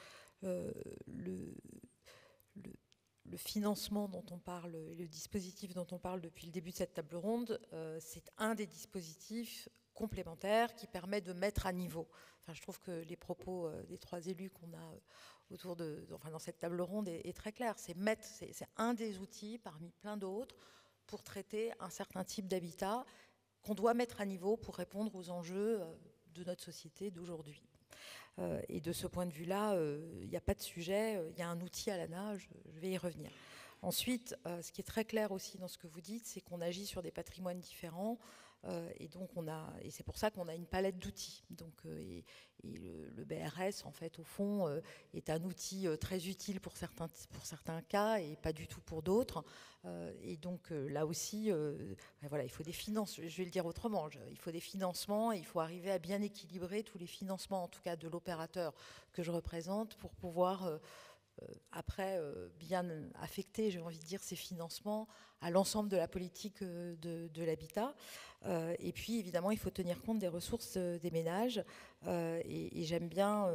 le financement dont on parle et le dispositif dont on parle depuis le début de cette table ronde, c'est un des dispositifs complémentaires qui permet de mettre à niveau. Enfin, je trouve que les propos des 3 élus qu'on a dans cette table ronde est très clair. C'est un des outils parmi plein d'autres pour traiter un certain type d'habitat qu'on doit mettre à niveau pour répondre aux enjeux de notre société d'aujourd'hui. Et de ce point de vue-là, il n'y a pas de sujet, il y a un outil à l'ANA, je vais y revenir. Ensuite, ce qui est très clair aussi dans ce que vous dites, c'est qu'on agit sur des patrimoines différents, et donc et c'est pour ça qu'on a une palette d'outils. Donc, et le BRS, en fait, au fond, est un outil très utile pour certains cas et pas du tout pour d'autres. Et donc là aussi, voilà, il faut des financements. Je vais le dire autrement. Il faut des financements et il faut arriver à bien équilibrer tous les financements, en tout cas de l'opérateur que je représente, pour pouvoir après bien affecter, j'ai envie de dire, ces financements à l'ensemble de la politique de l'habitat. Et puis, évidemment, il faut tenir compte des ressources des ménages. Et j'aime bien,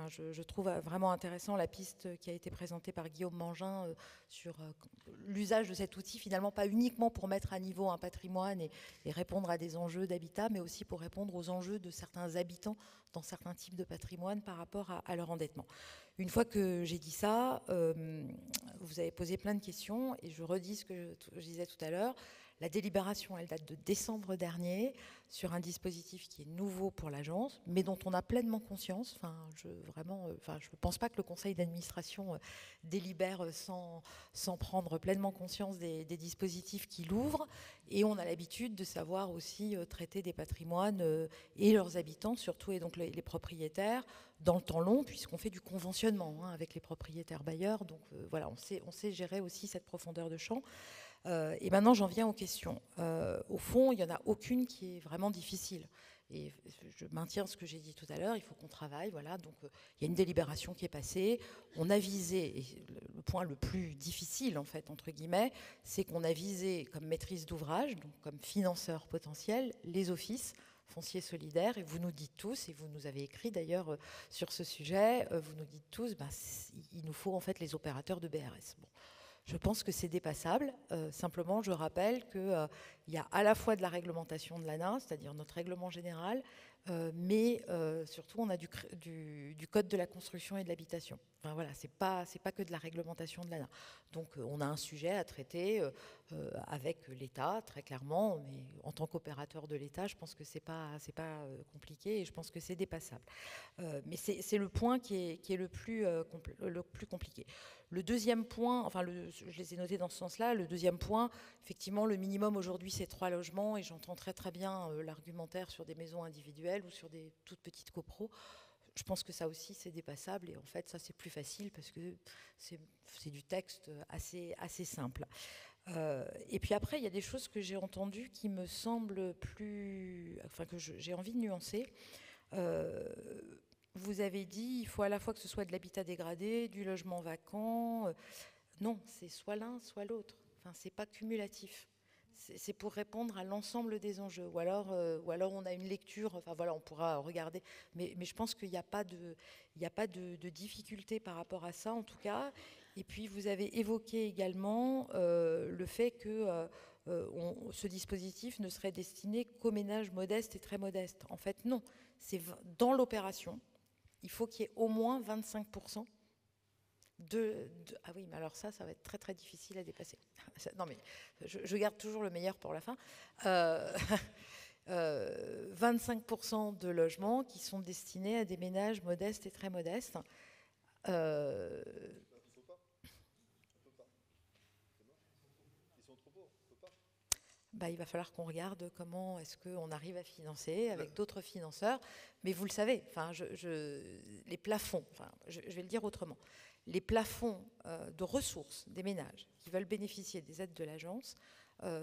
je trouve vraiment intéressant la piste qui a été présentée par Guillaume Mangin sur l'usage de cet outil, finalement, pas uniquement pour mettre à niveau un patrimoine et répondre à des enjeux d'habitat, mais aussi pour répondre aux enjeux de certains habitants dans certains types de patrimoine par rapport à leur endettement. Une fois que j'ai dit ça, vous avez posé plein de questions et je redis ce que je disais tout à l'heure. La délibération, elle date de décembre dernier, sur un dispositif qui est nouveau pour l'agence, mais dont on a pleinement conscience. Je ne pense pas que le conseil d'administration délibère sans prendre pleinement conscience des dispositifs qu'il ouvre. Et on a l'habitude de savoir aussi traiter des patrimoines et leurs habitants, surtout, et donc les propriétaires, dans le temps long, puisqu'on fait du conventionnement avec les propriétaires bailleurs. Donc voilà, on sait gérer aussi cette profondeur de champ. Et maintenant, j'en viens aux questions. Au fond, il n'y en a aucune qui est vraiment difficile. Et je maintiens ce que j'ai dit tout à l'heure, il faut qu'on travaille. Voilà. Donc, il y a une délibération qui est passée. On a visé, et le point le plus difficile, en fait, entre guillemets, c'est qu'on a visé comme maîtrise d'ouvrage, donc comme financeur potentiel, les offices fonciers solidaires. Et vous nous dites tous, et vous nous avez écrit d'ailleurs sur ce sujet, vous nous dites tous, il nous faut en fait les opérateurs de BRS. Bon. Je pense que c'est dépassable. Simplement, je rappelle qu'il y a à la fois de la réglementation de l'ANA, c'est-à-dire notre règlement général, mais surtout, on a du Code de la construction et de l'habitation. Enfin, voilà, c'est pas que de la réglementation de l'ANA. Donc, on a un sujet à traiter avec l'État, très clairement. Mais en tant qu'opérateur de l'État, je pense que c'est pas compliqué et je pense que c'est dépassable. Mais c'est le point qui est le plus compliqué. Le deuxième point, je les ai notés dans ce sens-là, le deuxième point, effectivement, le minimum aujourd'hui, c'est 3 logements, et j'entends très très bien l'argumentaire sur des maisons individuelles ou sur des toutes petites copros. Je pense que ça aussi, c'est dépassable, et en fait, ça, c'est plus facile parce que c'est du texte assez simple. Et puis après, il y a des choses que j'ai entendues qui me semblent que j'ai envie de nuancer. Vous avez dit il faut à la fois que ce soit de l'habitat dégradé, du logement vacant. Non, c'est soit l'un, soit l'autre. C'est pas cumulatif. C'est pour répondre à l'ensemble des enjeux. Ou alors on a une lecture, on pourra regarder. Mais je pense qu'il n'y a pas de difficulté par rapport à ça, en tout cas. Et puis, vous avez évoqué également le fait que ce dispositif ne serait destiné qu'aux ménages modestes et très modestes. En fait, non. C'est dans l'opération. Il faut qu'il y ait au moins 25% Ah oui, mais alors ça va être très très difficile à dépasser. Non mais, je garde toujours le meilleur pour la fin. 25% de logements qui sont destinés à des ménages modestes et très modestes. Il va falloir qu'on regarde comment est-ce qu'on arrive à financer avec d'autres financeurs. Mais vous le savez, les plafonds, je vais le dire autrement, les plafonds de ressources des ménages qui veulent bénéficier des aides de l'agence,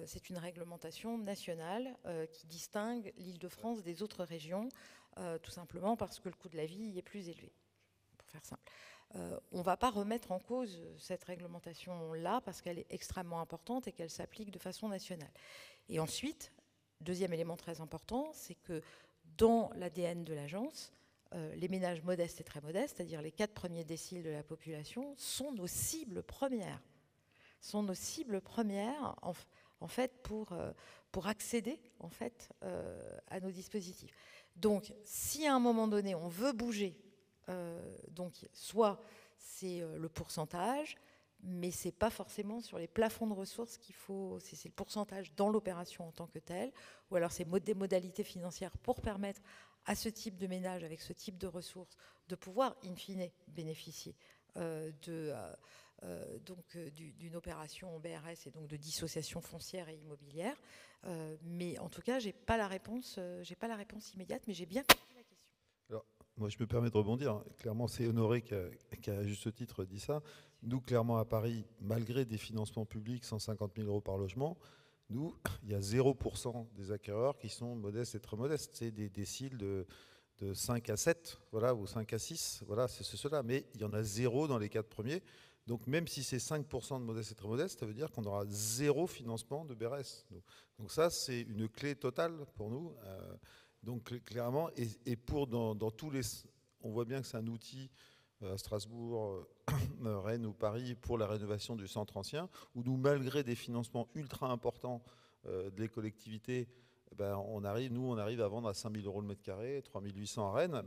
c'est une réglementation nationale qui distingue l'Île-de-France des autres régions, tout simplement parce que le coût de la vie est plus élevé, pour faire simple. On ne va pas remettre en cause cette réglementation-là parce qu'elle est extrêmement importante et qu'elle s'applique de façon nationale. Et ensuite, deuxième élément très important, c'est que dans l'ADN de l'agence, les ménages modestes et très modestes, c'est-à-dire les 4 premiers déciles de la population, sont nos cibles premières. Sont nos cibles premières, en fait, pour accéder en fait, à nos dispositifs. Donc, si à un moment donné, on veut bouger, donc soit c'est le pourcentage, mais ce n'est pas forcément sur les plafonds de ressources qu'il faut, c'est le pourcentage dans l'opération en tant que telle, ou alors c'est des modalités financières pour permettre à ce type de ménage, avec ce type de ressources, de pouvoir, in fine, bénéficier d'une opération BRS et donc de dissociation foncière et immobilière. Mais en tout cas, j'ai pas la réponse immédiate, mais j'ai bien compris la question. Alors, moi, je me permets de rebondir. Clairement, c'est Honoré qui a à juste titre dit ça. Nous, clairement, à Paris, malgré des financements publics, 150 000 € par logement, nous, il y a 0% des acquéreurs qui sont modestes et très modestes. C'est des déciles de 5 à 7, voilà, ou 5 à 6, voilà, c'est cela. Mais il y en a 0 dans les 4 premiers. Donc, même si c'est 5% de modestes et très modestes, ça veut dire qu'on aura 0 financement de BRS. Donc ça, c'est une clé totale pour nous. Donc, clairement, et dans tous les... On voit bien que c'est un outil à Strasbourg, Rennes ou Paris pour la rénovation du centre ancien, où nous, malgré des financements ultra importants des collectivités, on arrive à vendre à 5 000 € le mètre carré, 3 800 à Rennes.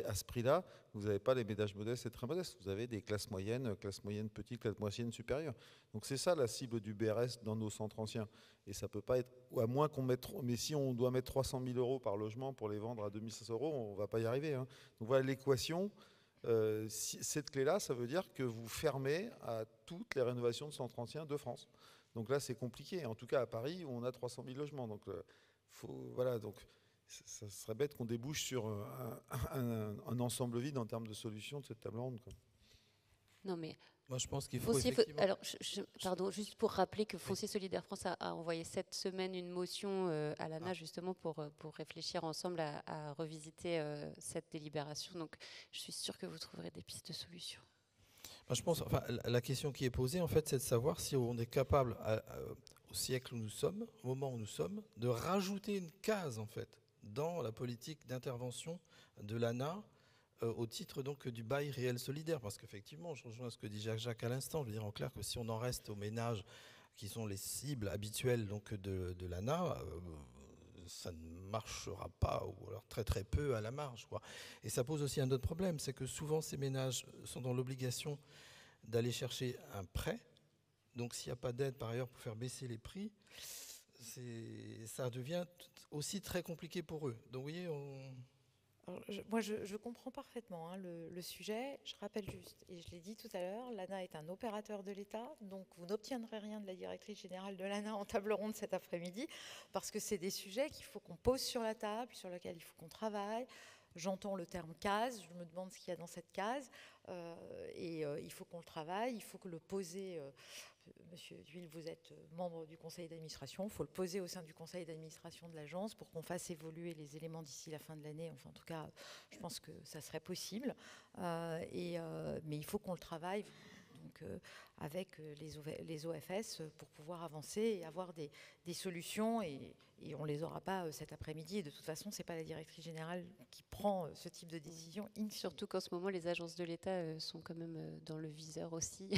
À ce prix-là, vous n'avez pas les ménages modestes et très modestes. Vous avez des classes moyennes petites, classes moyennes supérieures. Donc c'est ça la cible du BRS dans nos centres anciens. Et ça peut pas être, à moins qu'on mette, mais si on doit mettre 300 000 € par logement pour les vendre à 2 500 €, on ne va pas y arriver. Hein. Donc voilà l'équation. Cette clé-là, ça veut dire que vous fermez à toutes les rénovations de centres anciens de France. Donc là, c'est compliqué. En tout cas, à Paris, où on a 300 000 logements. Donc, donc ça serait bête qu'on débouche sur un ensemble vide en termes de solutions de cette table ronde, quoi. Non, mais moi, je pense qu'il faut effectivement... Alors, pardon, juste pour rappeler que Foncier Solidaire France a envoyé cette semaine une motion à l'ANA justement pour réfléchir ensemble à revisiter cette délibération. Donc, je suis sûre que vous trouverez des pistes de solutions. Moi, je pense, enfin, la question qui est posée, en fait, c'est de savoir si on est capable, au siècle où nous sommes, au moment où nous sommes, de rajouter une case, en fait, dans la politique d'intervention de l'ANA, au titre donc du bail réel solidaire, parce qu'effectivement, je rejoins ce que dit Jacques à l'instant, je veux dire en clair que si on en reste aux ménages qui sont les cibles habituelles donc de l'ANA, ça ne marchera pas, ou alors très très peu à la marge, quoi. Et ça pose aussi un autre problème, c'est que souvent ces ménages sont dans l'obligation d'aller chercher un prêt, donc s'il n'y a pas d'aide par ailleurs pour faire baisser les prix, ça devient aussi très compliqué pour eux. Donc vous voyez, Alors, moi, je comprends parfaitement le sujet. Je rappelle juste, et je l'ai dit tout à l'heure, l'ANA est un opérateur de l'État, donc vous n'obtiendrez rien de la directrice générale de l'ANA en table ronde cet après-midi, parce que c'est des sujets qu'il faut qu'on pose sur la table, sur lesquels il faut qu'on travaille. J'entends le terme case, je me demande ce qu'il y a dans cette case, il faut qu'on le travaille, il faut que le poser... Monsieur Duil, vous êtes membre du conseil d'administration. Il faut le poser au sein du conseil d'administration de l'agence pour qu'on fasse évoluer les éléments d'ici la fin de l'année. Enfin, en tout cas, je pense que ça serait possible. Mais il faut qu'on le travaille donc, avec les OFS pour pouvoir avancer et avoir des solutions. Et on ne les aura pas cet après-midi. Et de toute façon, ce n'est pas la directrice générale qui prend ce type de décision. Surtout qu'en ce moment, les agences de l'État sont quand même dans le viseur aussi.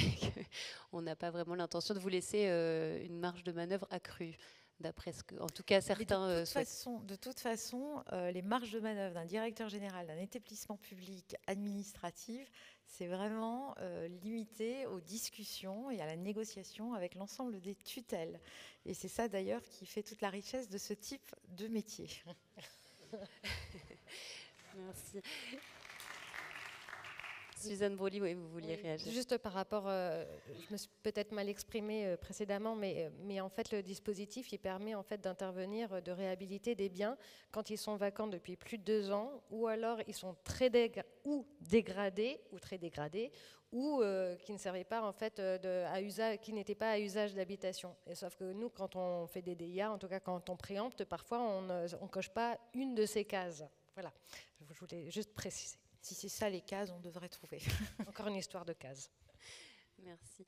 On n'a pas vraiment l'intention de vous laisser une marge de manœuvre accrue, d'après ce que, en tout cas, certains souhaitent. De toute façon, les marges de manœuvre d'un directeur général d'un établissement public administratif, c'est vraiment limité aux discussions et à la négociation avec l'ensemble des tutelles. Et c'est ça d'ailleurs qui fait toute la richesse de ce type de métier. Merci. Suzanne Brolly, oui, vous vouliez réagir. Juste par rapport, je me suis peut-être mal exprimée précédemment, mais en fait le dispositif il permet en fait d'intervenir, de réhabiliter des biens quand ils sont vacants depuis plus de 2 ans, ou alors ils sont très dégradés ou très dégradés, ou qui ne servaient pas en fait qui n'étaient pas à usage d'habitation. Et sauf que nous, quand on fait des DIA, en tout cas quand on préempte, parfois on ne coche pas une de ces cases. Voilà, je voulais juste préciser. Si c'est ça les cases, on devrait trouver. Encore une histoire de cases. Merci.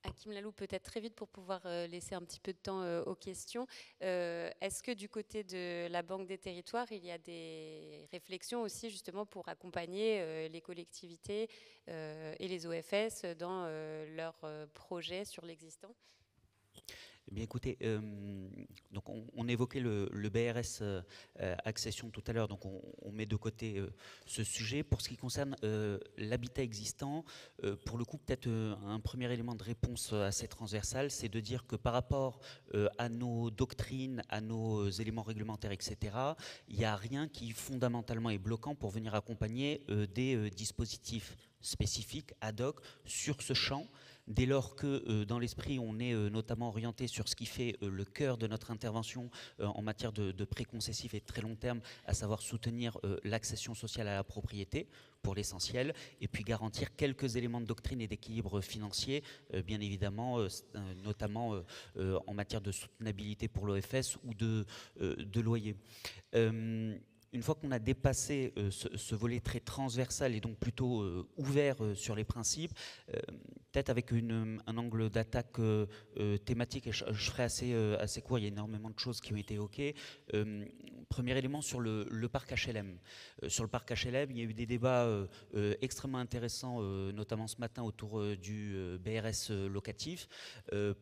Hakim Lalou, peut-être très vite pour pouvoir laisser un petit peu de temps aux questions. Est-ce que du côté de la Banque des Territoires, il y a des réflexions aussi justement pour accompagner les collectivités et les OFS dans leurs projets sur l'existant ? Eh bien, écoutez, donc on évoquait le BRS accession tout à l'heure, donc on met de côté ce sujet. Pour ce qui concerne l'habitat existant, pour le coup, peut-être un premier élément de réponse assez transversal, c'est de dire que par rapport à nos doctrines, à nos éléments réglementaires, etc., il n'y a rien qui fondamentalement est bloquant pour venir accompagner des dispositifs spécifiques, ad hoc, sur ce champ, dès lors que dans l'esprit on est notamment orienté sur ce qui fait le cœur de notre intervention en matière de préconcessif et de très long terme, à savoir soutenir l'accession sociale à la propriété pour l'essentiel, et puis garantir quelques éléments de doctrine et d'équilibre financier, bien évidemment, notamment en matière de soutenabilité pour l'OFS ou de loyer. une fois qu'on a dépassé ce volet très transversal et donc plutôt ouvert sur les principes, peut-être avec un angle d'attaque thématique, et je ferai assez court, il y a énormément de choses qui ont été évoquées. Premier élément sur le parc HLM. Sur le parc HLM, il y a eu des débats extrêmement intéressants, notamment ce matin autour du BRS locatif.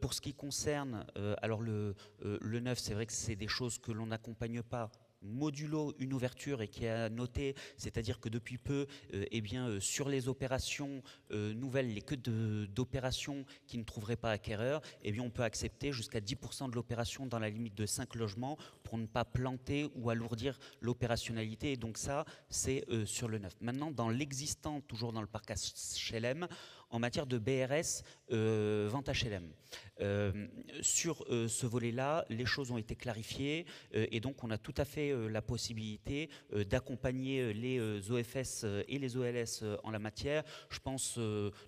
Pour ce qui concerne alors le neuf, c'est vrai que c'est des choses que l'on n'accompagne pas modulo une ouverture et qui est à noter, c'est-à-dire que depuis peu, sur les opérations nouvelles, les queues d'opérations qui ne trouveraient pas acquéreur, on peut accepter jusqu'à 10% de l'opération dans la limite de 5 logements pour ne pas planter ou alourdir l'opérationnalité. Et donc ça, c'est sur le neuf. Maintenant, dans l'existant, toujours dans le parc HLM, en matière de BRS, vente HLM. Sur ce volet-là, les choses ont été clarifiées et donc on a tout à fait la possibilité d'accompagner les OFS et les OLS en la matière. Je pense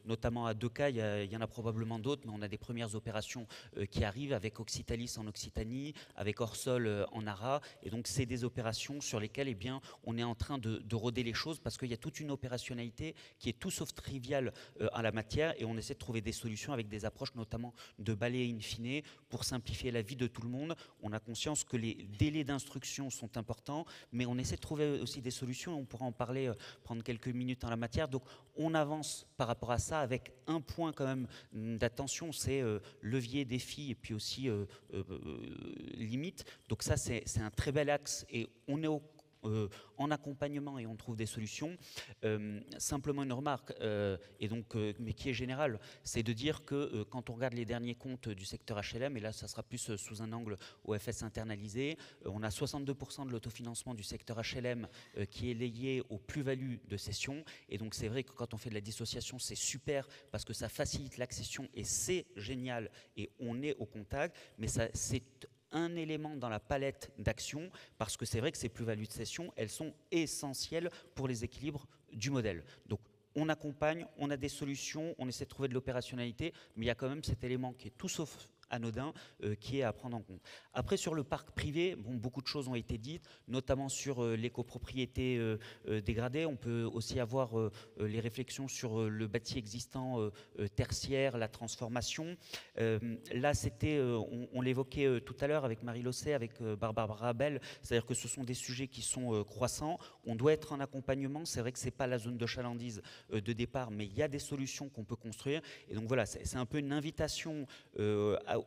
notamment à 2 cas, il y en a probablement d'autres, mais on a des premières opérations qui arrivent avec Occitalis en Occitanie, avec Orsol en Ara, et donc c'est des opérations sur lesquelles on est en train de roder les choses parce qu'il y a toute une opérationnalité qui est tout sauf triviale à la matière, et on essaie de trouver des solutions avec des approches notamment de balai in fine pour simplifier la vie de tout le monde. On a conscience que les délais d'instruction sont importants, mais on essaie de trouver aussi des solutions, et on pourra en parler, prendre quelques minutes en la matière. Donc on avance par rapport à ça avec un point quand même d'attention, c'est levier, défi et puis aussi limite. Donc ça c'est un très bel axe et on est en accompagnement et on trouve des solutions. Simplement une remarque, mais qui est générale, c'est de dire que quand on regarde les derniers comptes du secteur HLM, et là ça sera plus sous un angle OFS internalisé, on a 62% de l'autofinancement du secteur HLM qui est lié aux plus-values de cession, et donc c'est vrai que quand on fait de la dissociation, c'est super parce que ça facilite l'accession et c'est génial et on est au contact, mais c'est un élément dans la palette d'action, parce que c'est vrai que ces plus-values de cession, elles sont essentielles pour les équilibres du modèle. Donc on accompagne, on a des solutions, on essaie de trouver de l'opérationnalité, mais il y a quand même cet élément qui est tout sauf anodin, qui est à prendre en compte. Après, sur le parc privé, beaucoup de choses ont été dites, notamment sur les copropriétés dégradées. On peut aussi avoir les réflexions sur le bâti existant tertiaire, la transformation. Là, on l'évoquait tout à l'heure avec Marie Losset, avec Barbara Bell, c'est-à-dire que ce sont des sujets qui sont croissants. On doit être en accompagnement. C'est vrai que ce n'est pas la zone de chalandise de départ, mais il y a des solutions qu'on peut construire. Et donc voilà, c'est un peu une invitation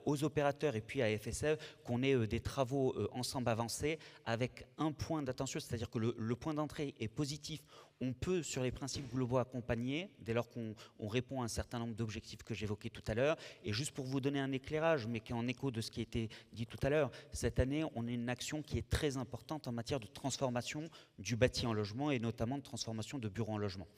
aux opérateurs et puis à FSE qu'on ait des travaux ensemble avancés avec un point d'attention, c'est-à-dire que le point d'entrée est positif. On peut, sur les principes globaux, accompagner dès lors qu'on répond à un certain nombre d'objectifs que j'évoquais tout à l'heure. Et juste pour vous donner un éclairage, mais qui est en écho de ce qui a été dit tout à l'heure, cette année, on a une action qui est très importante en matière de transformation du bâti en logement et notamment de transformation de bureaux en logement.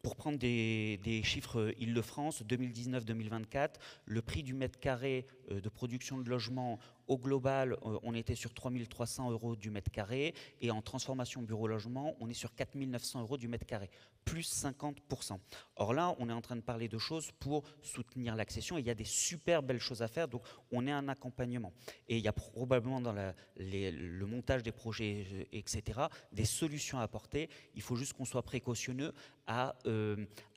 Pour prendre des chiffres Île-de-France, 2019-2024, le prix du mètre carré de production de logement au global, on était sur 3 300 € du mètre carré, et en transformation bureau-logement, on est sur 4 900 € du mètre carré, plus 50%. Or là, on est en train de parler de choses pour soutenir l'accession, et il y a des super belles choses à faire, donc on est un accompagnement. Et il y a probablement dans le montage des projets, etc., des solutions à apporter. Il faut juste qu'on soit précautionneux à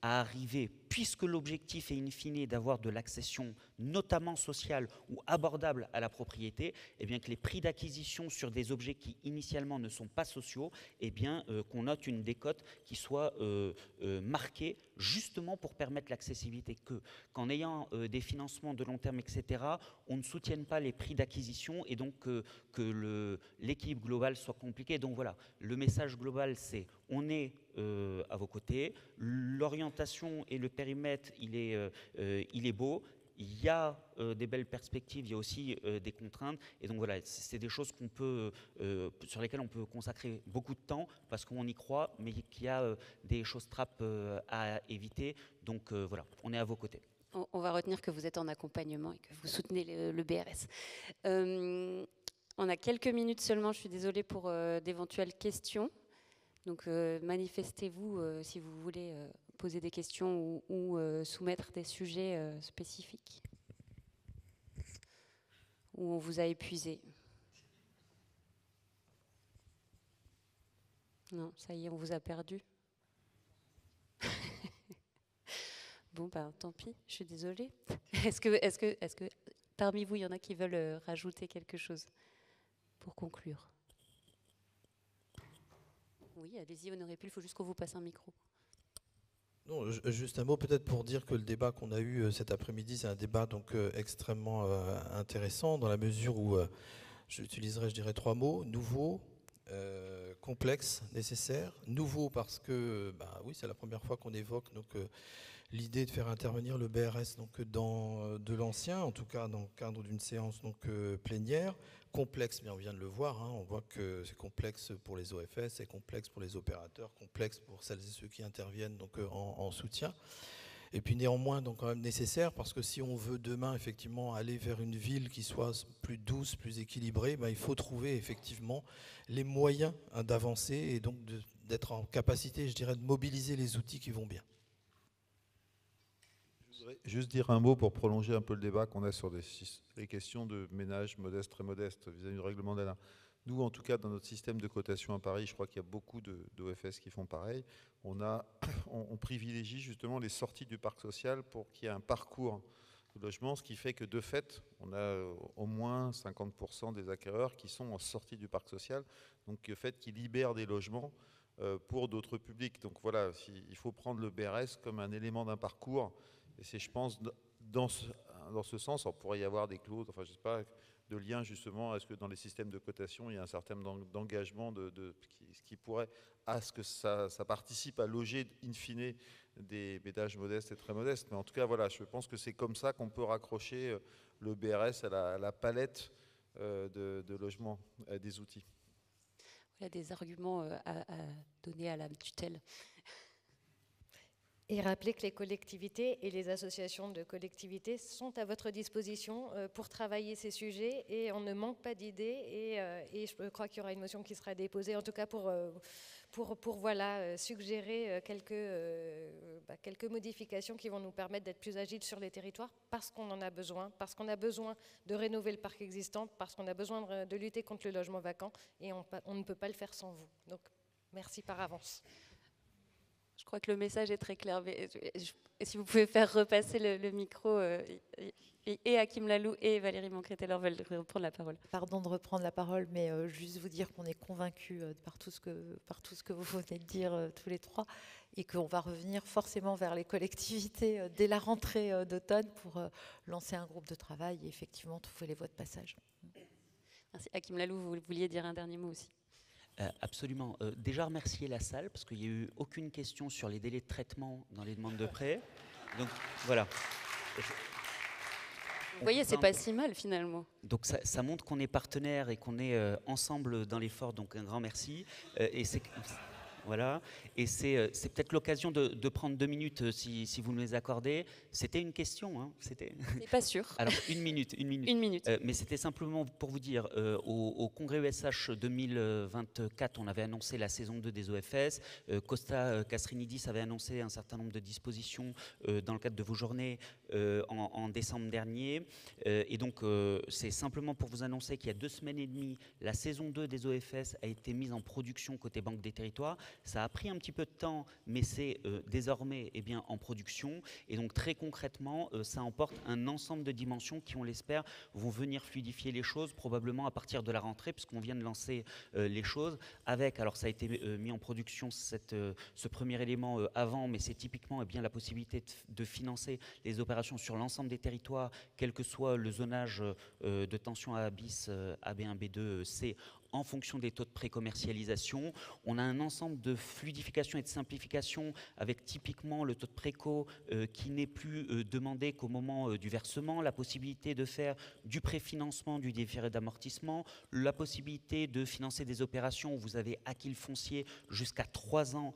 arriver, puisque l'objectif est in fine d'avoir de l'accession, notamment sociale ou abordable à la propriété, et bien que les prix d'acquisition sur des objets qui initialement ne sont pas sociaux, et bien qu'on note une décote qui soit marquée justement pour permettre l'accessibilité, qu'en ayant des financements de long terme, etc., on ne soutienne pas les prix d'acquisition et donc que l'équilibre global soit compliqué. Donc voilà, le message global, c'est on est à vos côtés, l'orientation et le périmètre, il est beau. Il y a des belles perspectives, il y a aussi des contraintes, et donc voilà, c'est des choses sur lesquelles on peut consacrer beaucoup de temps parce qu'on y croit, mais qu'il y a des choses trappes à éviter. Donc voilà, on est à vos côtés. On va retenir que vous êtes en accompagnement et que vous soutenez le BRS. On a quelques minutes seulement, je suis désolée pour d'éventuelles questions. Donc manifestez-vous si vous voulez poser des questions ou soumettre des sujets spécifiques où on vous a épuisé. Non, ça y est, on vous a perdu. Bon, bah, tant pis, je suis désolée. Est-ce que parmi vous, il y en a qui veulent rajouter quelque chose pour conclure? Oui, allez-y, Honoré Pull, il faut juste qu'on vous passe un micro. Non, juste un mot peut-être pour dire que le débat qu'on a eu cet après-midi, c'est un débat donc extrêmement intéressant dans la mesure où j'utiliserai, je dirais, 3 mots: nouveau, complexe, nécessaire. Nouveau parce que, oui, c'est la première fois qu'on évoque donc l'idée de faire intervenir le BRS donc dans de l'ancien, en tout cas dans le cadre d'une séance donc plénière. Complexe, bien on vient de le voir, hein, on voit que c'est complexe pour les OFS, c'est complexe pour les opérateurs, complexe pour celles et ceux qui interviennent donc en soutien. Et puis néanmoins donc quand même nécessaire, parce que si on veut demain effectivement aller vers une ville qui soit plus douce, plus équilibrée, il faut trouver effectivement les moyens d'avancer et donc d'être en capacité, je dirais, de mobiliser les outils qui vont bien. Je voudrais juste dire un mot pour prolonger un peu le débat qu'on a sur les questions de ménages modestes, très modestes vis-à-vis du règlement d'Alain. Nous, en tout cas, dans notre système de cotation à Paris, je crois qu'il y a beaucoup d'OFS qui font pareil. On privilégie justement les sorties du parc social pour qu'il y ait un parcours de logement, ce qui fait que de fait, on a au moins 50% des acquéreurs qui sont en sortie du parc social, donc le fait qu'ils libèrent des logements pour d'autres publics. Donc voilà, il faut prendre le BRS comme un élément d'un parcours. Et c'est, je pense, dans ce sens, on pourrait y avoir des clauses, enfin je sais pas, de liens justement, est-ce que dans les systèmes de cotation, il y a un certain nombre d'engagements qui pourrait, à ce que ça participe à loger in fine des ménages modestes et très modestes. Mais en tout cas, voilà, je pense que c'est comme ça qu'on peut raccrocher le BRS à la palette de logements, des outils. Il y a des arguments à donner à la tutelle. Et rappeler que les collectivités et les associations de collectivités sont à votre disposition pour travailler ces sujets, et on ne manque pas d'idées, et je crois qu'il y aura une motion qui sera déposée, en tout cas pour voilà, suggérer quelques modifications qui vont nous permettre d'être plus agiles sur les territoires, parce qu'on en a besoin, parce qu'on a besoin de rénover le parc existant, parce qu'on a besoin de lutter contre le logement vacant, et on ne peut pas le faire sans vous. Donc merci par avance. Je crois que le message est très clair. Si vous pouvez faire repasser le micro, et Hakim Lalou et Valérie Mancret-Taylor veulent reprendre la parole. Pardon de reprendre la parole, mais juste vous dire qu'on est convaincus par tout ce que vous venez de dire tous les trois, et qu'on va revenir forcément vers les collectivités dès la rentrée d'automne pour lancer un groupe de travail et effectivement trouver les voies de passage. Merci. Hakim Lalou, vous vouliez dire un dernier mot aussi? Absolument. Déjà remercier la salle parce qu'il n'y a eu aucune question sur les délais de traitement dans les demandes de prêt. Donc voilà. Vous voyez, c'est pas si mal finalement. Donc ça montre qu'on est partenaires et qu'on est ensemble dans l'effort. Donc un grand merci. Et c'est voilà. Et c'est peut-être l'occasion de prendre 2 minutes si vous nous les accordez. C'était une question, hein, c'était. C'est pas sûr. Alors une minute. Une minute. Mais c'était simplement pour vous dire, au congrès ESH 2024, on avait annoncé la saison 2 des OFS. Costa Castrinidis avait annoncé un certain nombre de dispositions dans le cadre de vos journées en décembre dernier. Et donc c'est simplement pour vous annoncer qu'il y a 2 semaines et demie, la saison 2 des OFS a été mise en production côté Banque des Territoires. Ça a pris un petit peu de temps, mais c'est désormais en production. Et donc très concrètement, ça emporte un ensemble de dimensions qui, on l'espère, vont venir fluidifier les choses, probablement à partir de la rentrée, puisqu'on vient de lancer les choses avec, alors ça a été mis en production ce premier élément avant, mais c'est typiquement la possibilité de financer les opérations sur l'ensemble des territoires, quel que soit le zonage de tension A bis, AB1, B2, C, en fonction des taux de précommercialisation. On a un ensemble de fluidification et de simplification avec typiquement le taux de préco qui n'est plus demandé qu'au moment du versement, la possibilité de faire du préfinancement, du différé d'amortissement, la possibilité de financer des opérations où vous avez acquis le foncier jusqu'à 3 ans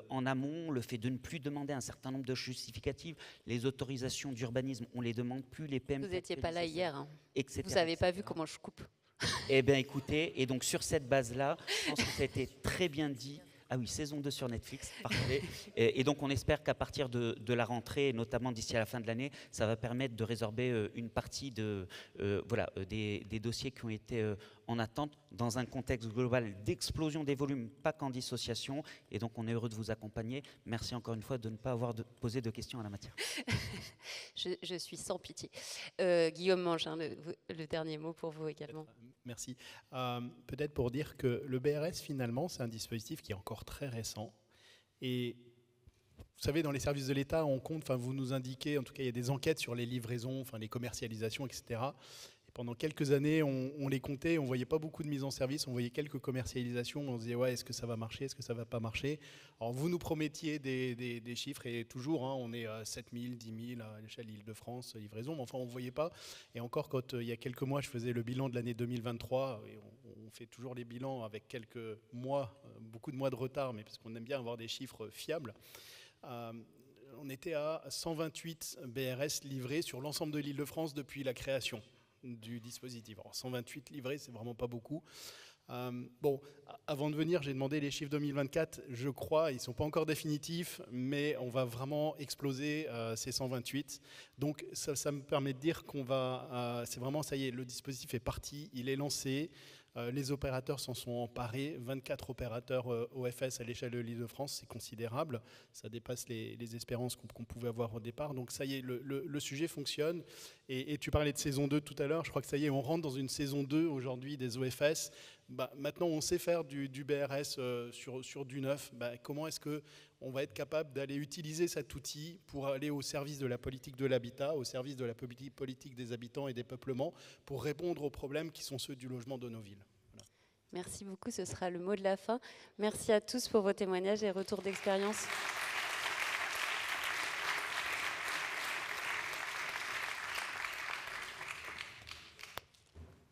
en amont, le fait de ne plus demander un certain nombre de justificatifs, les autorisations d'urbanisme, on ne les demande plus, les PM. Vous n'étiez pas là hier, hein. Etc., vous n'avez pas vu comment je coupe. Eh bien écoutez, et donc sur cette base-là, je pense que ça a été très bien dit Ah oui, saison 2 sur Netflix, parfait. Et donc on espère qu'à partir de la rentrée, notamment d'ici à la fin de l'année, ça va permettre de résorber une partie des dossiers qui ont été en attente dans un contexte global d'explosion des volumes, pas qu'en dissociation. Et donc on est heureux de vous accompagner. Merci encore une fois de ne pas avoir posé de questions à la matière. Je suis sans pitié. Guillaume Mangin, le dernier mot pour vous également. Merci. Peut-être pour dire que le BRS, finalement, c'est un dispositif qui est encore très récent. Et vous savez, dans les services de l'État, on compte, vous nous indiquez, en tout cas, il y a des enquêtes sur les livraisons, les commercialisations, etc. Et pendant quelques années, on les comptait, on ne voyait pas beaucoup de mise en service, on voyait quelques commercialisations, on se disait, ouais, est-ce que ça va marcher, est-ce que ça ne va pas marcher? Alors, vous nous promettiez des chiffres, et toujours, on est à 7 000, 10 000 à l'échelle d'Île-de-France, livraison, mais enfin, on ne voyait pas. Et encore, quand il y a quelques mois, je faisais le bilan de l'année 2023, et on fait toujours les bilans avec quelques mois, beaucoup de mois de retard, mais parce qu'on aime bien avoir des chiffres fiables. On était à 128 BRS livrés sur l'ensemble de l'Île-de-France depuis la création du dispositif. Alors 128 livrés, c'est vraiment pas beaucoup. Avant de venir, j'ai demandé les chiffres 2024. Je crois, ils ne sont pas encore définitifs, mais on va vraiment exploser ces 128. Donc ça me permet de dire qu'on va... c'est vraiment, ça y est, le dispositif est parti, il est lancé. Les opérateurs s'en sont emparés, 24 opérateurs OFS à l'échelle de l'Île-de-France, c'est considérable, ça dépasse les espérances qu'on pouvait avoir au départ, donc ça y est, le sujet fonctionne, et tu parlais de saison 2 tout à l'heure, je crois que ça y est, on rentre dans une saison 2 aujourd'hui des OFS, maintenant on sait faire du BRS sur du neuf, comment est-ce qu'on va être capable d'aller utiliser cet outil pour aller au service de la politique de l'habitat, au service de la politique des habitants et des peuplements, pour répondre aux problèmes qui sont ceux du logement de nos villes. Voilà. Merci beaucoup, ce sera le mot de la fin. Merci à tous pour vos témoignages et retours d'expérience.